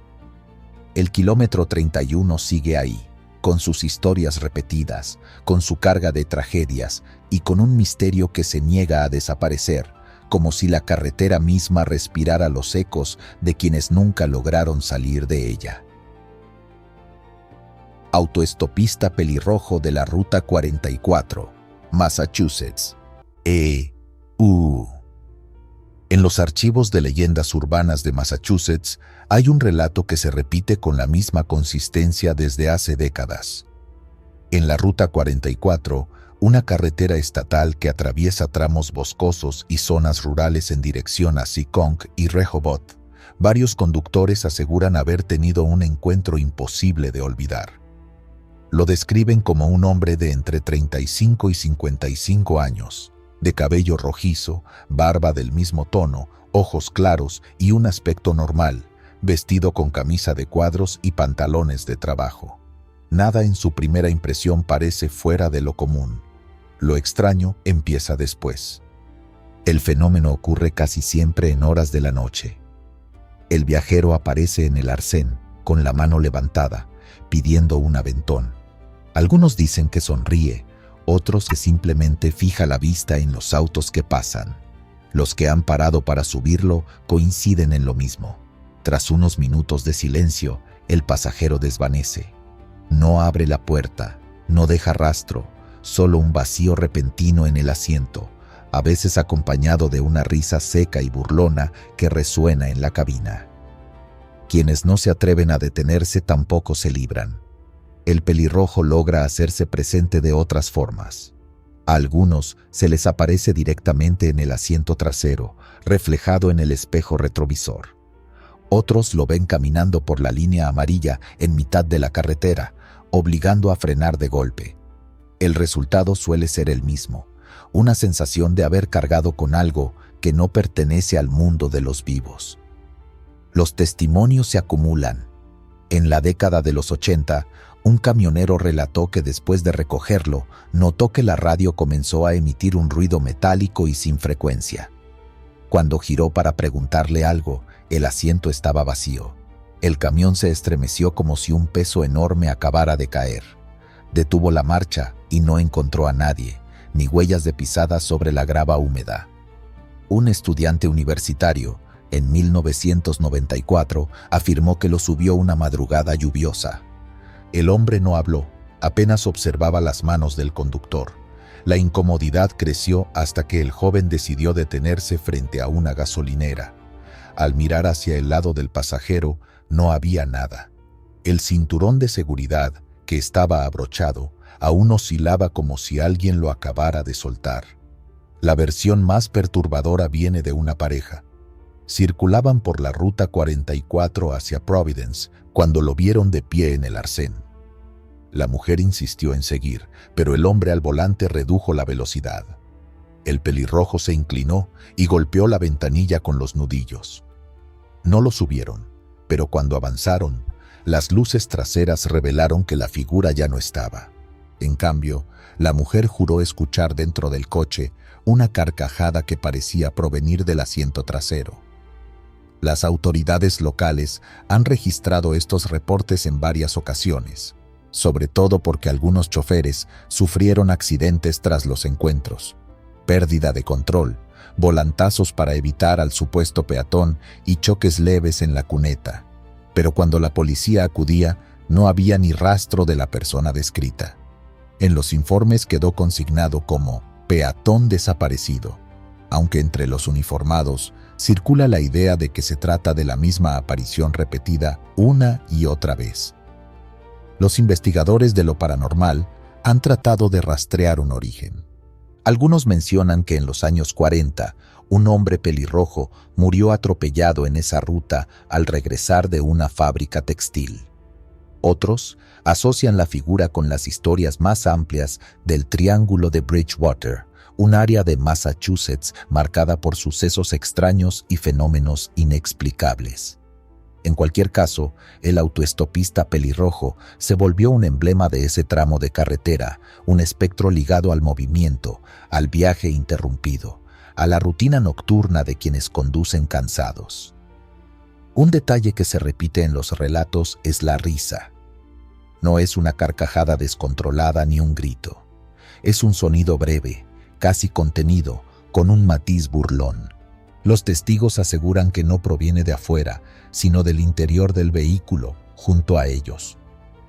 El kilómetro 31 sigue ahí, con sus historias repetidas, con su carga de tragedias y con un misterio que se niega a desaparecer, como si la carretera misma respirara los ecos de quienes nunca lograron salir de ella. Autoestopista pelirrojo de la Ruta 44, Massachusetts. En los archivos de leyendas urbanas de Massachusetts hay un relato que se repite con la misma consistencia desde hace décadas. En la Ruta 44, una carretera estatal que atraviesa tramos boscosos y zonas rurales en dirección a Seekonk y Rehoboth, varios conductores aseguran haber tenido un encuentro imposible de olvidar. Lo describen como un hombre de entre 35 y 55 años, de cabello rojizo, barba del mismo tono, ojos claros y un aspecto normal, vestido con camisa de cuadros y pantalones de trabajo. Nada en su primera impresión parece fuera de lo común. Lo extraño empieza después. El fenómeno ocurre casi siempre en horas de la noche. El viajero aparece en el arcén, con la mano levantada, pidiendo un aventón. Algunos dicen que sonríe, otros que simplemente fija la vista en los autos que pasan. Los que han parado para subirlo coinciden en lo mismo. Tras unos minutos de silencio, el pasajero desvanece. No abre la puerta, no deja rastro, solo un vacío repentino en el asiento, a veces acompañado de una risa seca y burlona que resuena en la cabina. Quienes no se atreven a detenerse tampoco se libran. El pelirrojo logra hacerse presente de otras formas. A algunos se les aparece directamente en el asiento trasero, reflejado en el espejo retrovisor. Otros lo ven caminando por la línea amarilla en mitad de la carretera, obligando a frenar de golpe. El resultado suele ser el mismo, una sensación de haber cargado con algo que no pertenece al mundo de los vivos. Los testimonios se acumulan. En la década de los 80, un camionero relató que después de recogerlo, notó que la radio comenzó a emitir un ruido metálico y sin frecuencia. Cuando giró para preguntarle algo, el asiento estaba vacío. El camión se estremeció como si un peso enorme acabara de caer. Detuvo la marcha y no encontró a nadie, ni huellas de pisadas sobre la grava húmeda. Un estudiante universitario, en 1994, afirmó que lo subió una madrugada lluviosa. El hombre no habló, apenas observaba las manos del conductor. La incomodidad creció hasta que el joven decidió detenerse frente a una gasolinera. Al mirar hacia el lado del pasajero, No había nada. El cinturón de seguridad, que estaba abrochado, aún oscilaba como si alguien lo acabara de soltar. La versión más perturbadora viene de una pareja. Circulaban por la ruta 44 hacia Providence cuando lo vieron de pie en el arcén. La mujer insistió en seguir, pero el hombre al volante redujo la velocidad. El pelirrojo se inclinó y golpeó la ventanilla con los nudillos. No lo subieron, pero cuando avanzaron, las luces traseras revelaron que la figura ya no estaba. En cambio, la mujer juró escuchar dentro del coche una carcajada que parecía provenir del asiento trasero. Las autoridades locales han registrado estos reportes en varias ocasiones, sobre todo porque algunos choferes sufrieron accidentes tras los encuentros, pérdida de control, volantazos para evitar al supuesto peatón y choques leves en la cuneta. Pero cuando la policía acudía, no había ni rastro de la persona descrita. En los informes quedó consignado como peatón desaparecido, aunque entre los uniformados circula la idea de que se trata de la misma aparición repetida una y otra vez. Los investigadores de lo paranormal han tratado de rastrear un origen. Algunos mencionan que en los años 40, un hombre pelirrojo murió atropellado en esa ruta al regresar de una fábrica textil. Otros asocian la figura con las historias más amplias del Triángulo de Bridgewater, un área de Massachusetts marcada por sucesos extraños y fenómenos inexplicables. En cualquier caso, el autoestopista pelirrojo se volvió un emblema de ese tramo de carretera, un espectro ligado al movimiento, al viaje interrumpido, a la rutina nocturna de quienes conducen cansados. Un detalle que se repite en los relatos es la risa. No es una carcajada descontrolada ni un grito. Es un sonido breve, casi contenido, con un matiz burlón. Los testigos aseguran que no proviene de afuera, sino del interior del vehículo, junto a ellos.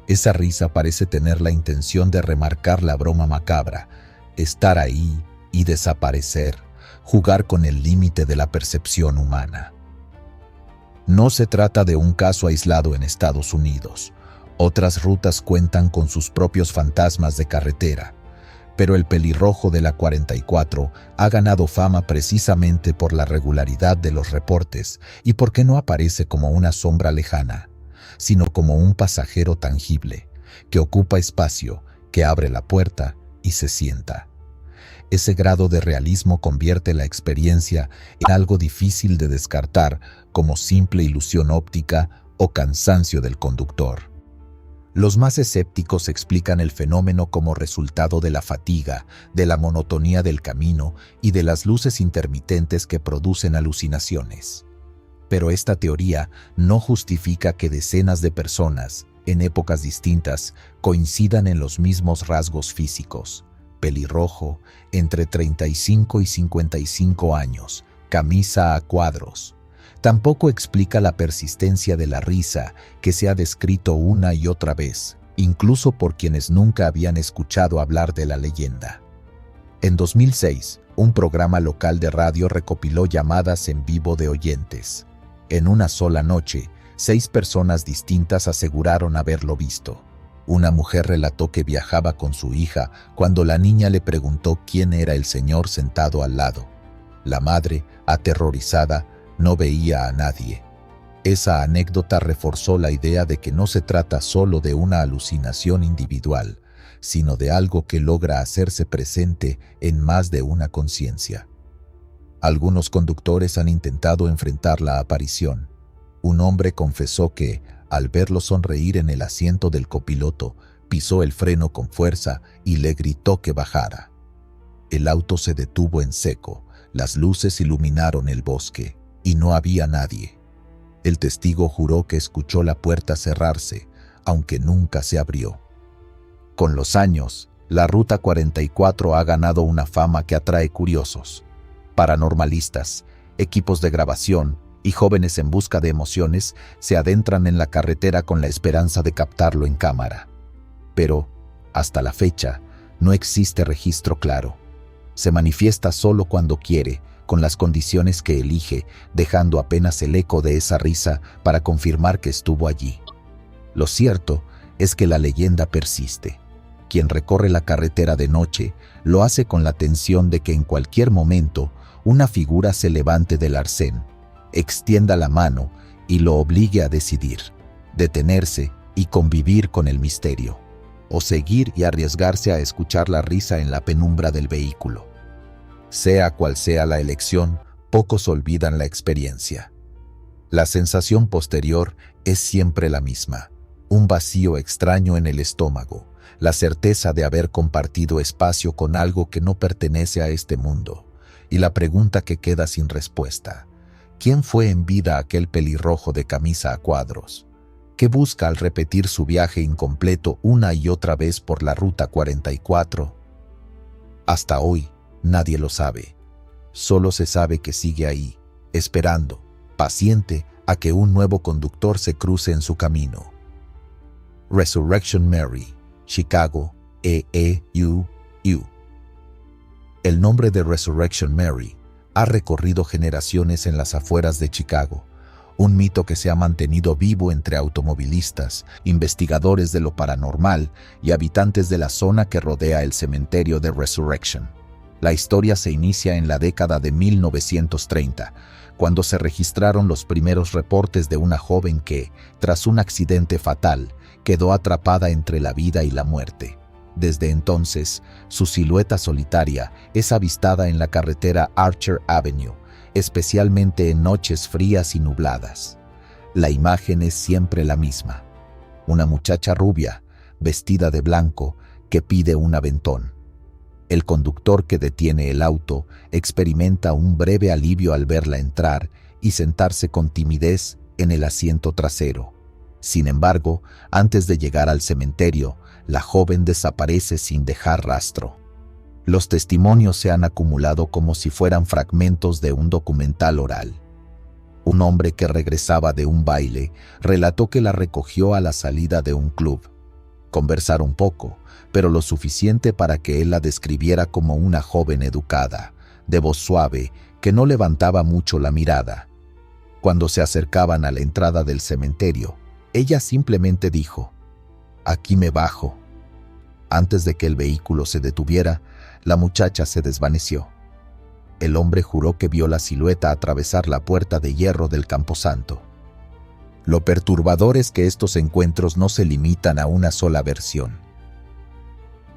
Esa risa parece tener la intención de remarcar la broma macabra, estar ahí y desaparecer, jugar con el límite de la percepción humana. No se trata de un caso aislado en Estados Unidos. Otras rutas cuentan con sus propios fantasmas de carretera, pero el pelirrojo de la 44 ha ganado fama precisamente por la regularidad de los reportes y porque no aparece como una sombra lejana, sino como un pasajero tangible, que ocupa espacio, que abre la puerta y se sienta. Ese grado de realismo convierte la experiencia en algo difícil de descartar como simple ilusión óptica o cansancio del conductor. Los más escépticos explican el fenómeno como resultado de la fatiga, de la monotonía del camino y de las luces intermitentes que producen alucinaciones. Pero esta teoría no justifica que decenas de personas, en épocas distintas, coincidan en los mismos rasgos físicos: pelirrojo, entre 35 y 55 años, camisa a cuadros. Tampoco explica la persistencia de la risa que se ha descrito una y otra vez, incluso por quienes nunca habían escuchado hablar de la leyenda. En 2006, un programa local de radio recopiló llamadas en vivo de oyentes. En una sola noche, 6 personas distintas aseguraron haberlo visto. Una mujer relató que viajaba con su hija cuando la niña le preguntó quién era el señor sentado al lado. La madre, aterrorizada, no veía a nadie. Esa anécdota reforzó la idea de que no se trata solo de una alucinación individual, sino de algo que logra hacerse presente en más de una conciencia. Algunos conductores han intentado enfrentar la aparición. Un hombre confesó que, al verlo sonreír en el asiento del copiloto, pisó el freno con fuerza y le gritó que bajara. El auto se detuvo en seco, las luces iluminaron el bosque y no había nadie. El testigo juró que escuchó la puerta cerrarse, aunque nunca se abrió. Con los años, la Ruta 44 ha ganado una fama que atrae curiosos, paranormalistas, equipos de grabación y jóvenes en busca de emociones se adentran en la carretera con la esperanza de captarlo en cámara. Pero, hasta la fecha, no existe registro claro. Se manifiesta solo cuando quiere, con las condiciones que elige, dejando apenas el eco de esa risa para confirmar que estuvo allí. Lo cierto es que la leyenda persiste. Quien recorre la carretera de noche lo hace con la tensión de que en cualquier momento una figura se levante del arcén, extienda la mano y lo obligue a decidir, detenerse y convivir con el misterio, o seguir y arriesgarse a escuchar la risa en la penumbra del vehículo. Sea cual sea la elección, pocos olvidan la experiencia. La sensación posterior es siempre la misma, un vacío extraño en el estómago, la certeza de haber compartido espacio con algo que no pertenece a este mundo, y la pregunta que queda sin respuesta: ¿quién fue en vida aquel pelirrojo de camisa a cuadros? ¿Qué busca al repetir su viaje incompleto una y otra vez por la Ruta 44? Hasta hoy, nadie lo sabe. Solo se sabe que sigue ahí, esperando, paciente, a que un nuevo conductor se cruce en su camino. Resurrection Mary, Chicago, EEU. El nombre de Resurrection Mary ha recorrido generaciones en las afueras de Chicago, un mito que se ha mantenido vivo entre automovilistas, investigadores de lo paranormal y habitantes de la zona que rodea el cementerio de Resurrection. La historia se inicia en la década de 1930, cuando se registraron los primeros reportes de una joven que, tras un accidente fatal, quedó atrapada entre la vida y la muerte. Desde entonces, su silueta solitaria es avistada en la carretera Archer Avenue, especialmente en noches frías y nubladas. La imagen es siempre la misma: una muchacha rubia, vestida de blanco, que pide un aventón. El conductor que detiene el auto experimenta un breve alivio al verla entrar y sentarse con timidez en el asiento trasero. Sin embargo, antes de llegar al cementerio, la joven desaparece sin dejar rastro. Los testimonios se han acumulado como si fueran fragmentos de un documental oral. Un hombre que regresaba de un baile relató que la recogió a la salida de un club. Conversaron poco, pero lo suficiente para que él la describiera como una joven educada, de voz suave, que no levantaba mucho la mirada. Cuando se acercaban a la entrada del cementerio, ella simplemente dijo: «Aquí me bajo». Antes de que el vehículo se detuviera, la muchacha se desvaneció. El hombre juró que vio la silueta atravesar la puerta de hierro del camposanto. Lo perturbador es que estos encuentros no se limitan a una sola versión.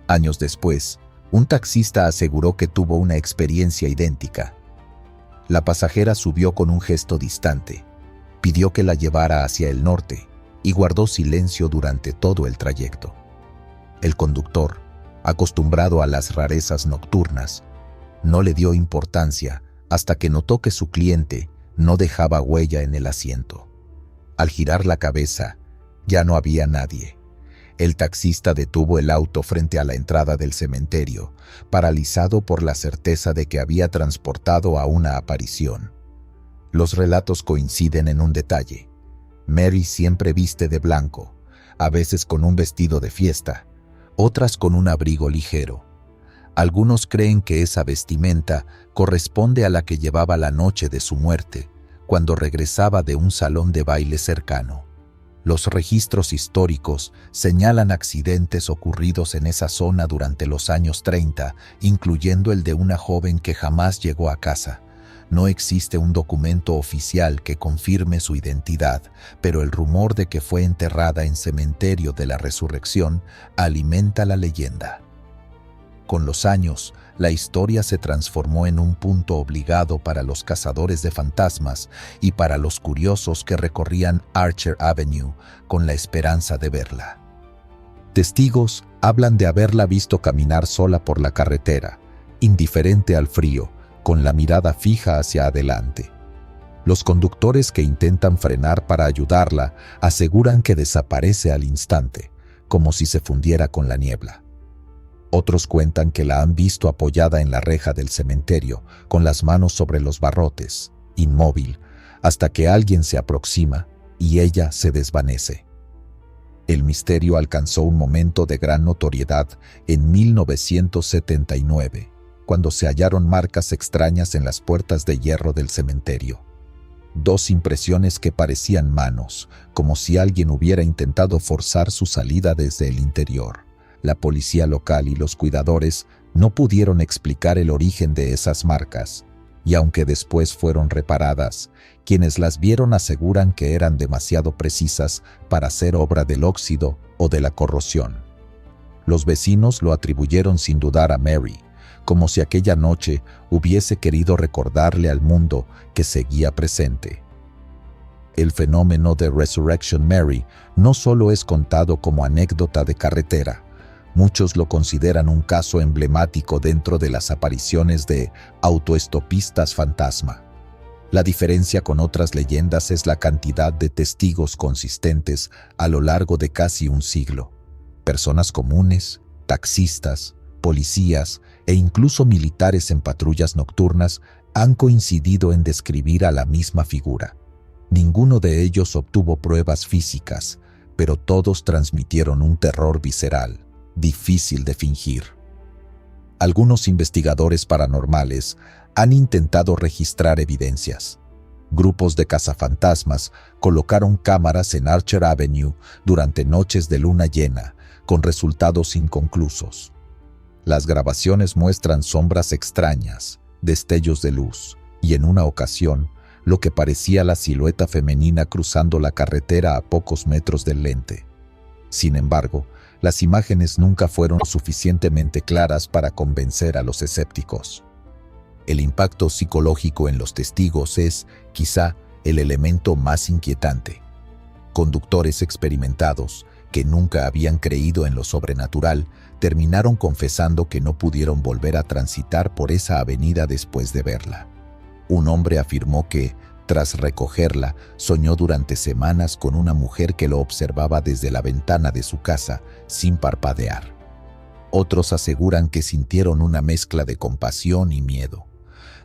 Años después, un taxista aseguró que tuvo una experiencia idéntica. La pasajera subió con un gesto distante, pidió que la llevara hacia el norte y guardó silencio durante todo el trayecto. El conductor, acostumbrado a las rarezas nocturnas, no le dio importancia hasta que notó que su cliente no dejaba huella en el asiento. Al girar la cabeza, ya no había nadie. El taxista detuvo el auto frente a la entrada del cementerio, paralizado por la certeza de que había transportado a una aparición. Los relatos coinciden en un detalle: Mary siempre viste de blanco, a veces con un vestido de fiesta, otras con un abrigo ligero. Algunos creen que esa vestimenta corresponde a la que llevaba la noche de su muerte, cuando regresaba de un salón de baile cercano. Los registros históricos señalan accidentes ocurridos en esa zona durante los años 30, incluyendo el de una joven que jamás llegó a casa. No existe un documento oficial que confirme su identidad, pero el rumor de que fue enterrada en Cementerio de la Resurrección alimenta la leyenda. Con los años, la historia se transformó en un punto obligado para los cazadores de fantasmas y para los curiosos que recorrían Archer Avenue con la esperanza de verla. Testigos hablan de haberla visto caminar sola por la carretera, indiferente al frío, con la mirada fija hacia adelante. Los conductores que intentan frenar para ayudarla aseguran que desaparece al instante, como si se fundiera con la niebla. Otros cuentan que la han visto apoyada en la reja del cementerio, con las manos sobre los barrotes, inmóvil, hasta que alguien se aproxima y ella se desvanece. El misterio alcanzó un momento de gran notoriedad en 1979, cuando se hallaron marcas extrañas en las puertas de hierro del cementerio. 2 impresiones que parecían manos, como si alguien hubiera intentado forzar su salida desde el interior. La policía local y los cuidadores no pudieron explicar el origen de esas marcas, y aunque después fueron reparadas, quienes las vieron aseguran que eran demasiado precisas para ser obra del óxido o de la corrosión. Los vecinos lo atribuyeron sin dudar a Mary, como si aquella noche hubiese querido recordarle al mundo que seguía presente. El fenómeno de Resurrection Mary no solo es contado como anécdota de carretera, muchos lo consideran un caso emblemático dentro de las apariciones de autoestopistas fantasma. La diferencia con otras leyendas es la cantidad de testigos consistentes a lo largo de casi un siglo. Personas comunes, taxistas, policías e incluso militares en patrullas nocturnas han coincidido en describir a la misma figura. Ninguno de ellos obtuvo pruebas físicas, pero todos transmitieron un terror visceral, difícil de fingir. Algunos investigadores paranormales han intentado registrar evidencias. Grupos de cazafantasmas colocaron cámaras en Archer Avenue durante noches de luna llena, con resultados inconclusos. Las grabaciones muestran sombras extrañas, destellos de luz, y en una ocasión, lo que parecía la silueta femenina cruzando la carretera a pocos metros del lente. Sin embargo, las imágenes nunca fueron suficientemente claras para convencer a los escépticos. El impacto psicológico en los testigos es, quizá, el elemento más inquietante. Conductores experimentados, que nunca habían creído en lo sobrenatural, terminaron confesando que no pudieron volver a transitar por esa avenida después de verla. Un hombre afirmó que, tras recogerla, soñó durante semanas con una mujer que lo observaba desde la ventana de su casa, sin parpadear. Otros aseguran que sintieron una mezcla de compasión y miedo.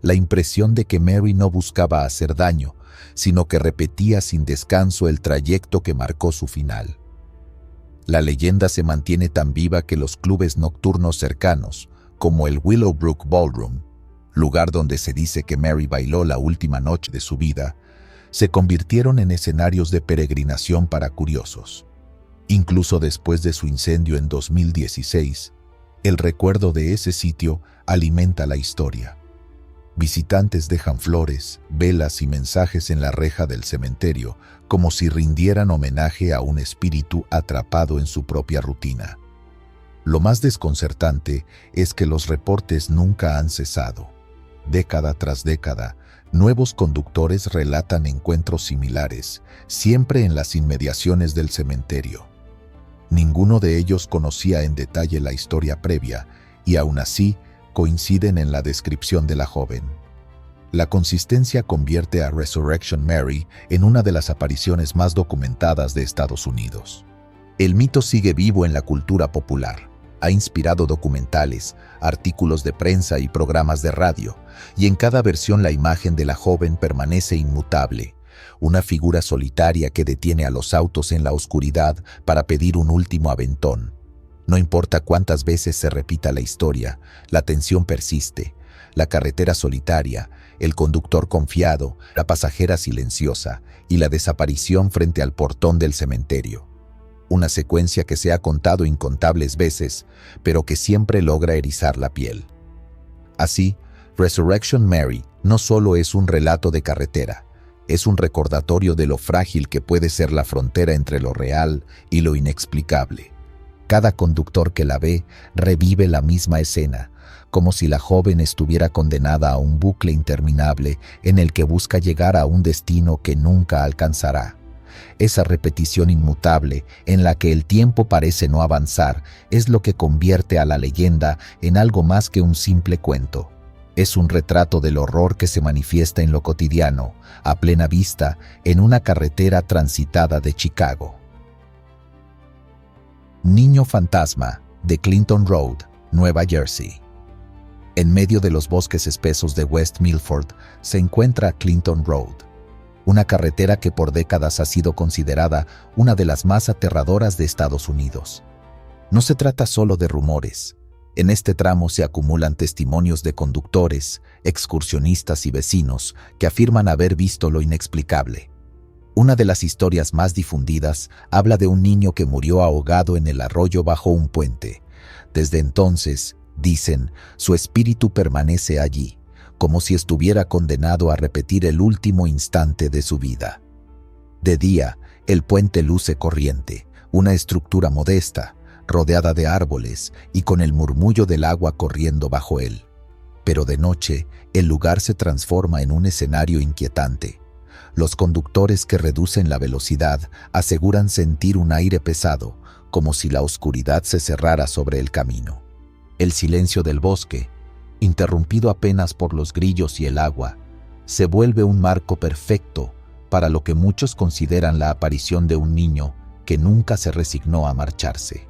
La impresión de que Mary no buscaba hacer daño, sino que repetía sin descanso el trayecto que marcó su final. La leyenda se mantiene tan viva que los clubes nocturnos cercanos, como el Willowbrook Ballroom, lugar donde se dice que Mary bailó la última noche de su vida, se convirtieron en escenarios de peregrinación para curiosos. Incluso después de su incendio en 2016, el recuerdo de ese sitio alimenta la historia. Visitantes dejan flores, velas y mensajes en la reja del cementerio, como si rindieran homenaje a un espíritu atrapado en su propia rutina. Lo más desconcertante es que los reportes nunca han cesado. Década tras década, nuevos conductores relatan encuentros similares, siempre en las inmediaciones del cementerio. Ninguno de ellos conocía en detalle la historia previa, y aún así coinciden en la descripción de la joven. La consistencia convierte a Resurrection Mary en una de las apariciones más documentadas de Estados Unidos. El mito sigue vivo en la cultura popular. Ha inspirado documentales, artículos de prensa y programas de radio, y en cada versión la imagen de la joven permanece inmutable, una figura solitaria que detiene a los autos en la oscuridad para pedir un último aventón. No importa cuántas veces se repita la historia, la tensión persiste, la carretera solitaria, el conductor confiado, la pasajera silenciosa y la desaparición frente al portón del cementerio. Una secuencia que se ha contado incontables veces, pero que siempre logra erizar la piel. Así, Resurrection Mary no solo es un relato de carretera, es un recordatorio de lo frágil que puede ser la frontera entre lo real y lo inexplicable. Cada conductor que la ve revive la misma escena, como si la joven estuviera condenada a un bucle interminable en el que busca llegar a un destino que nunca alcanzará. Esa repetición inmutable en la que el tiempo parece no avanzar es lo que convierte a la leyenda en algo más que un simple cuento. Es un retrato del horror que se manifiesta en lo cotidiano, a plena vista, en una carretera transitada de Chicago. Niño fantasma de Clinton Road, Nueva Jersey. En medio de los bosques espesos de West Milford se encuentra Clinton Road, una carretera que por décadas ha sido considerada una de las más aterradoras de Estados Unidos. No se trata solo de rumores, En este tramo se acumulan testimonios de conductores, excursionistas y vecinos que afirman haber visto lo inexplicable. Una de las historias más difundidas habla de un niño que murió ahogado en el arroyo bajo un puente. Desde entonces, dicen, su espíritu permanece allí, como si estuviera condenado a repetir el último instante de su vida. De día, el puente luce corriente, una estructura modesta, rodeada de árboles y con el murmullo del agua corriendo bajo él. Pero de noche, el lugar se transforma en un escenario inquietante. Los conductores que reducen la velocidad aseguran sentir un aire pesado, como si la oscuridad se cerrara sobre el camino. El silencio del bosque, interrumpido apenas por los grillos y el agua, se vuelve un marco perfecto para lo que muchos consideran la aparición de un niño que nunca se resignó a marcharse.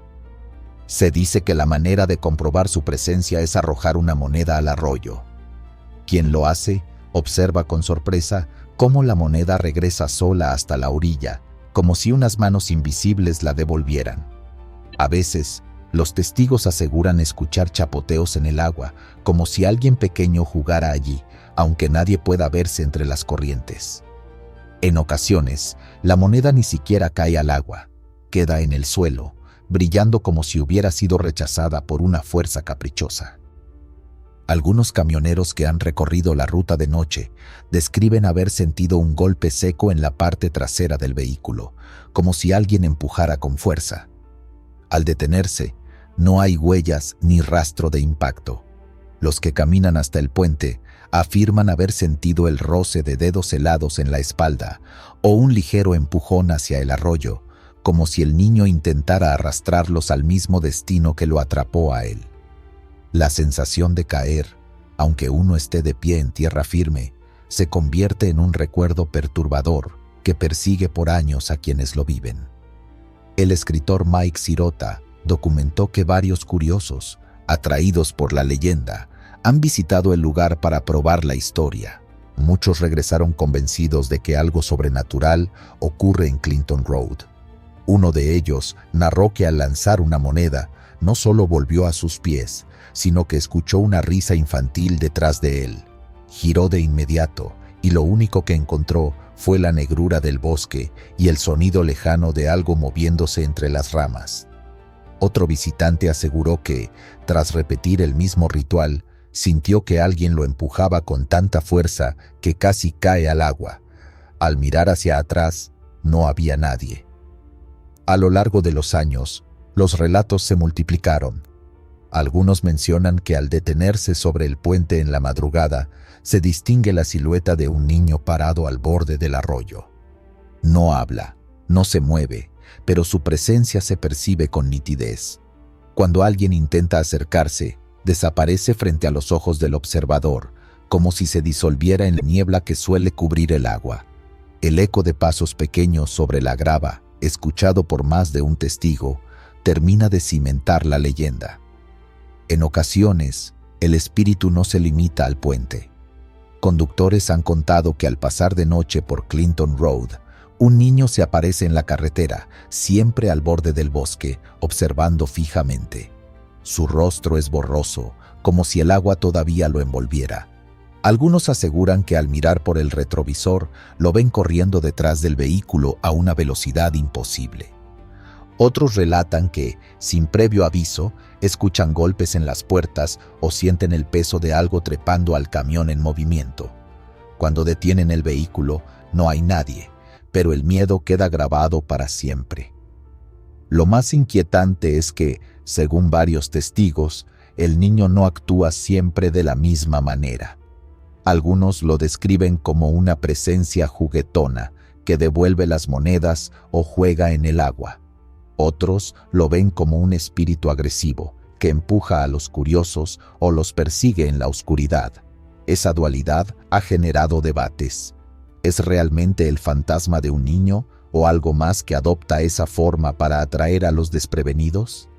Se dice que la manera de comprobar su presencia es arrojar una moneda al arroyo. Quien lo hace observa con sorpresa cómo la moneda regresa sola hasta la orilla, como si unas manos invisibles la devolvieran. A veces, los testigos aseguran escuchar chapoteos en el agua, como si alguien pequeño jugara allí, aunque nadie pueda verse entre las corrientes. En ocasiones, la moneda ni siquiera cae al agua, queda en el suelo, brillando como si hubiera sido rechazada por una fuerza caprichosa. Algunos camioneros que han recorrido la ruta de noche describen haber sentido un golpe seco en la parte trasera del vehículo, como si alguien empujara con fuerza. Al detenerse, no hay huellas ni rastro de impacto. Los que caminan hasta el puente afirman haber sentido el roce de dedos helados en la espalda o un ligero empujón hacia el arroyo, como si el niño intentara arrastrarlos al mismo destino que lo atrapó a él. La sensación de caer, aunque uno esté de pie en tierra firme, se convierte en un recuerdo perturbador que persigue por años a quienes lo viven. El escritor Mike Sirota documentó que varios curiosos, atraídos por la leyenda, han visitado el lugar para probar la historia. Muchos regresaron convencidos de que algo sobrenatural ocurre en Clinton Road. Uno de ellos narró que al lanzar una moneda, no solo volvió a sus pies, sino que escuchó una risa infantil detrás de él. Giró de inmediato y lo único que encontró fue la negrura del bosque y el sonido lejano de algo moviéndose entre las ramas. Otro visitante aseguró que, tras repetir el mismo ritual, sintió que alguien lo empujaba con tanta fuerza que casi cae al agua. Al mirar hacia atrás, no había nadie. A lo largo de los años, los relatos se multiplicaron. Algunos mencionan que al detenerse sobre el puente en la madrugada, se distingue la silueta de un niño parado al borde del arroyo. No habla, no se mueve, pero su presencia se percibe con nitidez. Cuando alguien intenta acercarse, desaparece frente a los ojos del observador, como si se disolviera en la niebla que suele cubrir el agua. El eco de pasos pequeños sobre la grava, escuchado por más de un testigo, termina de cimentar la leyenda. En ocasiones, el espíritu no se limita al puente. Conductores han contado que al pasar de noche por Clinton Road, un niño se aparece en la carretera, siempre al borde del bosque, observando fijamente. Su rostro es borroso, como si el agua todavía lo envolviera. Algunos aseguran que al mirar por el retrovisor, lo ven corriendo detrás del vehículo a una velocidad imposible. Otros relatan que, sin previo aviso, escuchan golpes en las puertas o sienten el peso de algo trepando al camión en movimiento. Cuando detienen el vehículo, no hay nadie, pero el miedo queda grabado para siempre. Lo más inquietante es que, según varios testigos, el niño no actúa siempre de la misma manera. Algunos lo describen como una presencia juguetona que devuelve las monedas o juega en el agua. Otros lo ven como un espíritu agresivo que empuja a los curiosos o los persigue en la oscuridad. Esa dualidad ha generado debates. ¿Es realmente el fantasma de un niño o algo más que adopta esa forma para atraer a los desprevenidos?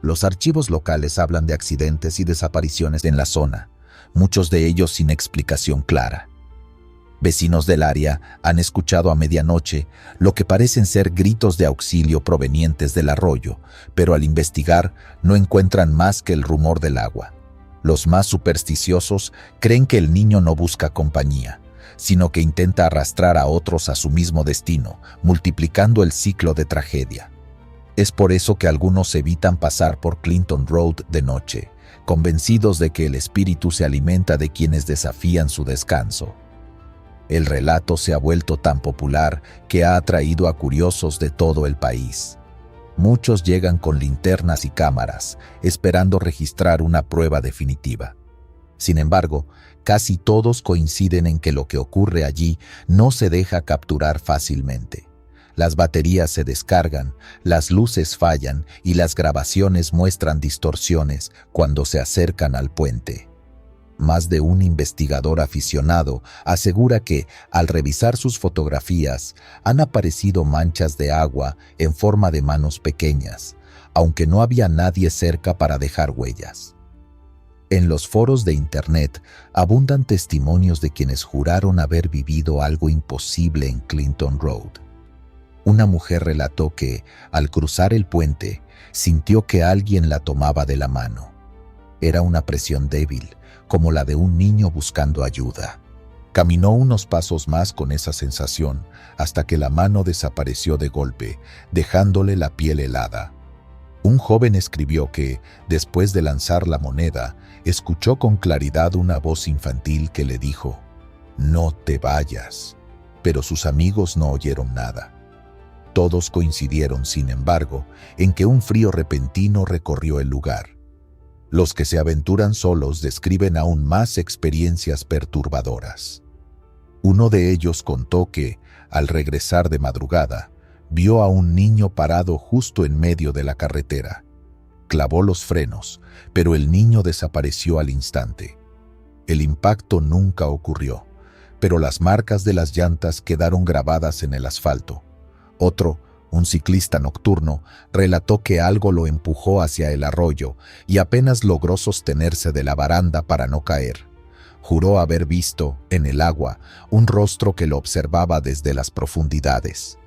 Los archivos locales hablan de accidentes y desapariciones en la zona, muchos de ellos sin explicación clara. Vecinos del área han escuchado a medianoche lo que parecen ser gritos de auxilio provenientes del arroyo, pero al investigar no encuentran más que el rumor del agua. Los más supersticiosos creen que el niño no busca compañía, sino que intenta arrastrar a otros a su mismo destino, multiplicando el ciclo de tragedia. Es por eso que algunos evitan pasar por Clinton Road de noche, convencidos de que el espíritu se alimenta de quienes desafían su descanso. El relato se ha vuelto tan popular que ha atraído a curiosos de todo el país. Muchos llegan con linternas y cámaras, esperando registrar una prueba definitiva. Sin embargo, casi todos coinciden en que lo que ocurre allí no se deja capturar fácilmente. Las baterías se descargan, las luces fallan y las grabaciones muestran distorsiones cuando se acercan al puente. Más de un investigador aficionado asegura que, al revisar sus fotografías, han aparecido manchas de agua en forma de manos pequeñas, aunque no había nadie cerca para dejar huellas. En los foros de Internet abundan testimonios de quienes juraron haber vivido algo imposible en Clinton Road. Una mujer relató que, al cruzar el puente, sintió que alguien la tomaba de la mano. Era una presión débil, como la de un niño buscando ayuda. Caminó unos pasos más con esa sensación, hasta que la mano desapareció de golpe, dejándole la piel helada. Un joven escribió que, después de lanzar la moneda, escuchó con claridad una voz infantil que le dijo: «No te vayas». Pero sus amigos no oyeron nada. Todos coincidieron, sin embargo, en que un frío repentino recorrió el lugar. Los que se aventuran solos describen aún más experiencias perturbadoras. Uno de ellos contó que, al regresar de madrugada, vio a un niño parado justo en medio de la carretera. Clavó los frenos, pero el niño desapareció al instante. El impacto nunca ocurrió, pero las marcas de las llantas quedaron grabadas en el asfalto. Otro, un ciclista nocturno, relató que algo lo empujó hacia el arroyo y apenas logró sostenerse de la baranda para no caer. Juró haber visto, en el agua, un rostro que lo observaba desde las profundidades.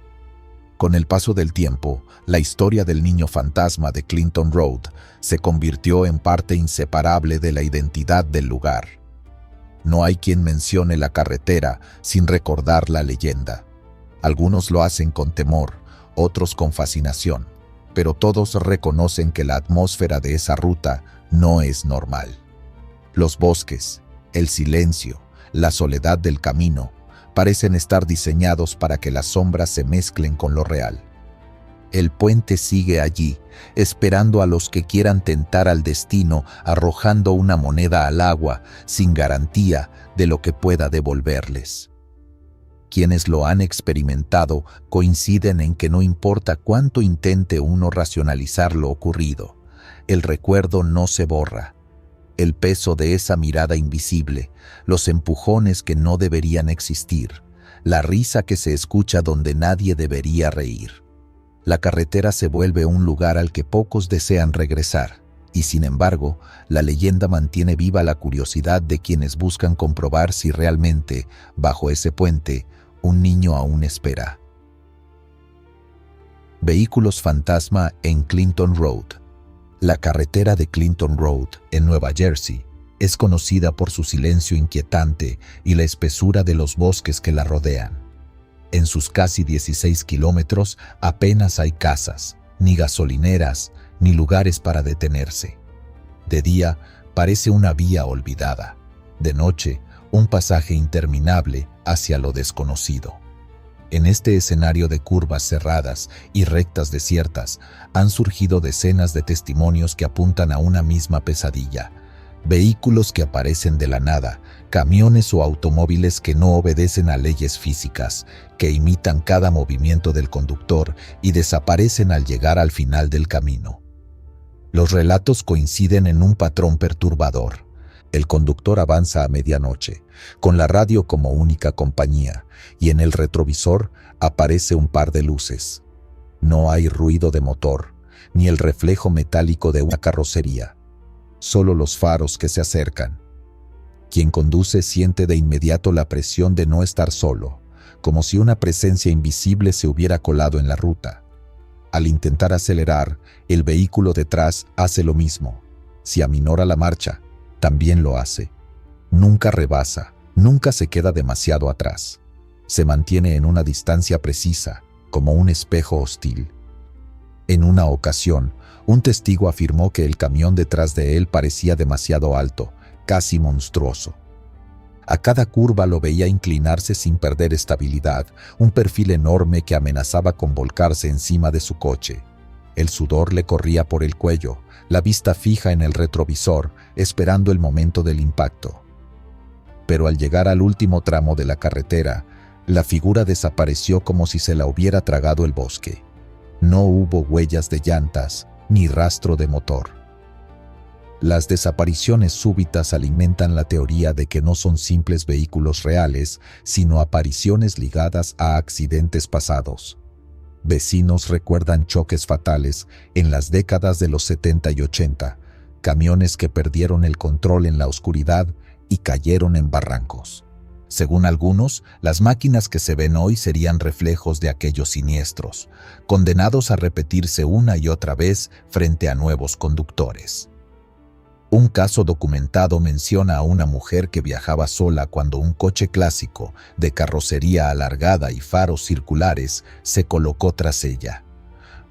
Con el paso del tiempo, la historia del niño fantasma de Clinton Road se convirtió en parte inseparable de la identidad del lugar. No hay quien mencione la carretera sin recordar la leyenda. Algunos lo hacen con temor, otros con fascinación, pero todos reconocen que la atmósfera de esa ruta no es normal. Los bosques, el silencio, la soledad del camino, parecen estar diseñados para que las sombras se mezclen con lo real. El puente sigue allí, esperando a los que quieran tentar al destino, arrojando una moneda al agua, sin garantía de lo que pueda devolverles. Quienes lo han experimentado coinciden en que no importa cuánto intente uno racionalizar lo ocurrido, el recuerdo no se borra. El peso de esa mirada invisible, los empujones que no deberían existir, la risa que se escucha donde nadie debería reír. La carretera se vuelve un lugar al que pocos desean regresar, y sin embargo, la leyenda mantiene viva la curiosidad de quienes buscan comprobar si realmente, bajo ese puente, un niño aún espera. Vehículos fantasma en Clinton Road. La carretera de Clinton Road, en Nueva Jersey, es conocida por su silencio inquietante y la espesura de los bosques que la rodean. En sus casi 16 kilómetros apenas hay casas, ni gasolineras, ni lugares para detenerse. De día parece una vía olvidada. De noche, un pasaje interminable hacia lo desconocido. En este escenario de curvas cerradas y rectas desiertas han surgido decenas de testimonios que apuntan a una misma pesadilla. Vehículos que aparecen de la nada, camiones o automóviles que no obedecen a leyes físicas, que imitan cada movimiento del conductor y desaparecen al llegar al final del camino. Los relatos coinciden en un patrón perturbador. El conductor avanza a medianoche, con la radio como única compañía, y en el retrovisor aparece un par de luces. No hay ruido de motor, ni el reflejo metálico de una carrocería. Solo los faros que se acercan. Quien conduce siente de inmediato la presión de no estar solo, como si una presencia invisible se hubiera colado en la ruta. Al intentar acelerar, el vehículo detrás hace lo mismo. Si aminora la marcha, también lo hace. Nunca rebasa, nunca se queda demasiado atrás. Se mantiene en una distancia precisa, como un espejo hostil. En una ocasión, un testigo afirmó que el camión detrás de él parecía demasiado alto, casi monstruoso. A cada curva lo veía inclinarse sin perder estabilidad, un perfil enorme que amenazaba con volcarse encima de su coche. El sudor le corría por el cuello, la vista fija en el retrovisor, esperando el momento del impacto. Pero al llegar al último tramo de la carretera, la figura desapareció como si se la hubiera tragado el bosque. No hubo huellas de llantas, ni rastro de motor. Las desapariciones súbitas alimentan la teoría de que no son simples vehículos reales, sino apariciones ligadas a accidentes pasados. Vecinos recuerdan choques fatales en las décadas de los 70 y 80, camiones que perdieron el control en la oscuridad y cayeron en barrancos. Según algunos, las máquinas que se ven hoy serían reflejos de aquellos siniestros, condenados a repetirse una y otra vez frente a nuevos conductores. Un caso documentado menciona a una mujer que viajaba sola cuando un coche clásico, de carrocería alargada y faros circulares, se colocó tras ella.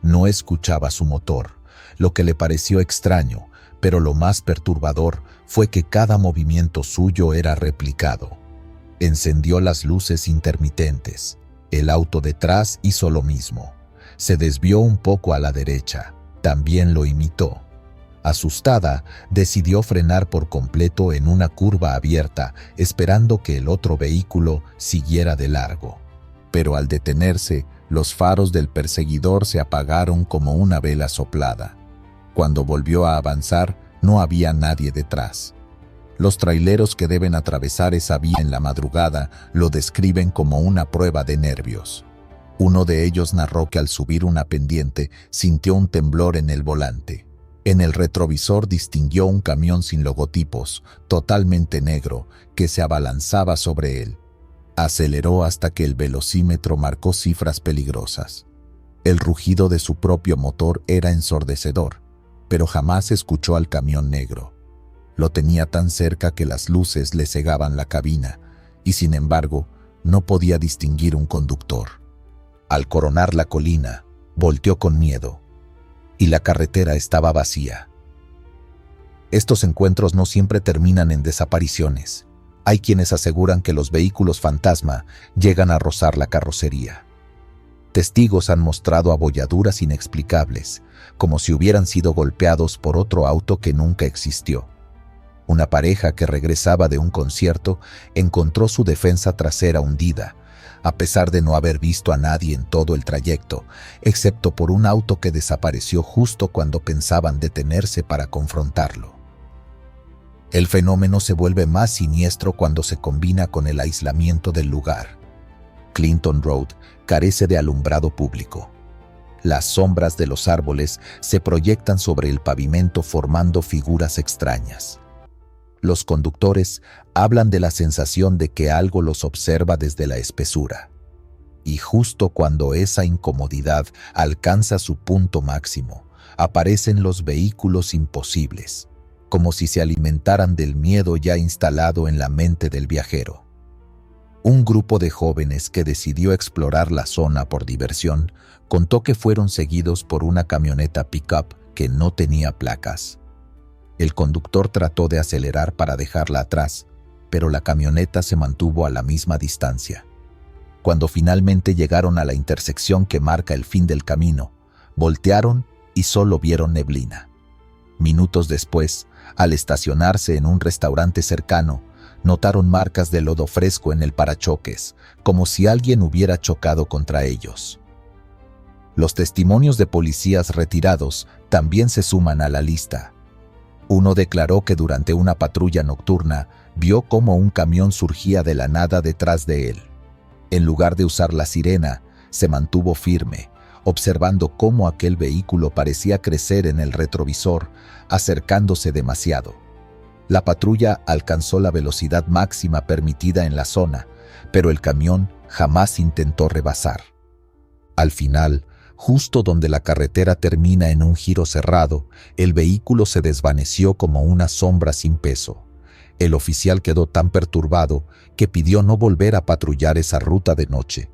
No escuchaba su motor, lo que le pareció extraño, pero lo más perturbador fue que cada movimiento suyo era replicado. Encendió las luces intermitentes. El auto detrás hizo lo mismo. Se desvió un poco a la derecha. También lo imitó. Asustada, decidió frenar por completo en una curva abierta, esperando que el otro vehículo siguiera de largo. Pero al detenerse, los faros del perseguidor se apagaron como una vela soplada. Cuando volvió a avanzar, no había nadie detrás. Los traileros que deben atravesar esa vía en la madrugada lo describen como una prueba de nervios. Uno de ellos narró que al subir una pendiente sintió un temblor en el volante. En el retrovisor distinguió un camión sin logotipos, totalmente negro, que se abalanzaba sobre él. Aceleró hasta que el velocímetro marcó cifras peligrosas. El rugido de su propio motor era ensordecedor, pero jamás escuchó al camión negro. Lo tenía tan cerca que las luces le cegaban la cabina, y sin embargo, no podía distinguir un conductor. Al coronar la colina, volteó con miedo, y la carretera estaba vacía. Estos encuentros no siempre terminan en desapariciones. Hay quienes aseguran que los vehículos fantasma llegan a rozar la carrocería. Testigos han mostrado abolladuras inexplicables, como si hubieran sido golpeados por otro auto que nunca existió. Una pareja que regresaba de un concierto encontró su defensa trasera hundida, a pesar de no haber visto a nadie en todo el trayecto, excepto por un auto que desapareció justo cuando pensaban detenerse para confrontarlo. El fenómeno se vuelve más siniestro cuando se combina con el aislamiento del lugar. Clinton Road carece de alumbrado público. Las sombras de los árboles se proyectan sobre el pavimento formando figuras extrañas. Los conductores hablan de la sensación de que algo los observa desde la espesura. Y justo cuando esa incomodidad alcanza su punto máximo, aparecen los vehículos imposibles, como si se alimentaran del miedo ya instalado en la mente del viajero. Un grupo de jóvenes que decidió explorar la zona por diversión contó que fueron seguidos por una camioneta pick-up que no tenía placas. El conductor trató de acelerar para dejarla atrás, pero la camioneta se mantuvo a la misma distancia. Cuando finalmente llegaron a la intersección que marca el fin del camino, voltearon y solo vieron neblina. Minutos después, al estacionarse en un restaurante cercano, notaron marcas de lodo fresco en el parachoques, como si alguien hubiera chocado contra ellos. Los testimonios de policías retirados también se suman a la lista. Uno declaró que durante una patrulla nocturna vio cómo un camión surgía de la nada detrás de él. En lugar de usar la sirena, se mantuvo firme, observando cómo aquel vehículo parecía crecer en el retrovisor, acercándose demasiado. La patrulla alcanzó la velocidad máxima permitida en la zona, pero el camión jamás intentó rebasar. Al final, justo donde la carretera termina en un giro cerrado, el vehículo se desvaneció como una sombra sin peso. El oficial quedó tan perturbado que pidió no volver a patrullar esa ruta de noche.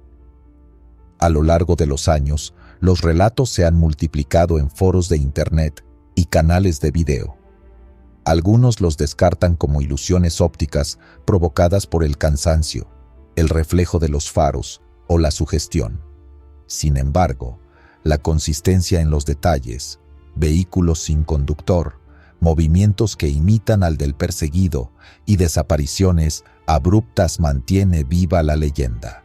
A lo largo de los años, los relatos se han multiplicado en foros de Internet y canales de video. Algunos los descartan como ilusiones ópticas provocadas por el cansancio, el reflejo de los faros o la sugestión. Sin embargo, la consistencia en los detalles, vehículos sin conductor, movimientos que imitan al del perseguido y desapariciones abruptas mantiene viva la leyenda.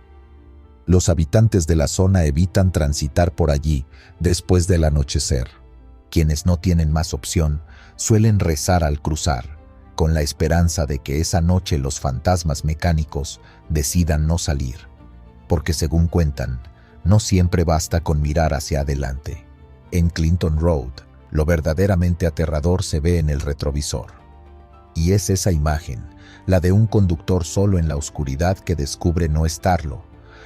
Los habitantes de la zona evitan transitar por allí después del anochecer. Quienes no tienen más opción suelen rezar al cruzar, con la esperanza de que esa noche los fantasmas mecánicos decidan no salir, porque según cuentan, no siempre basta con mirar hacia adelante. En Clinton Road, lo verdaderamente aterrador se ve en el retrovisor. Y es esa imagen, la de un conductor solo en la oscuridad que descubre no estarlo,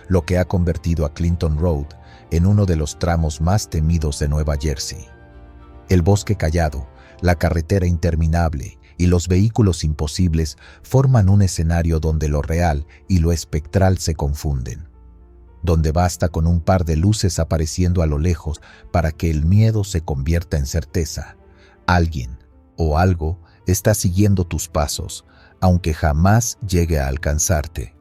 lo que ha convertido a Clinton Road en uno de los tramos más temidos de Nueva Jersey. El bosque callado, la carretera interminable y los vehículos imposibles forman un escenario donde lo real y lo espectral se confunden, donde basta con un par de luces apareciendo a lo lejos para que el miedo se convierta en certeza. Alguien o algo está siguiendo tus pasos, aunque jamás llegue a alcanzarte.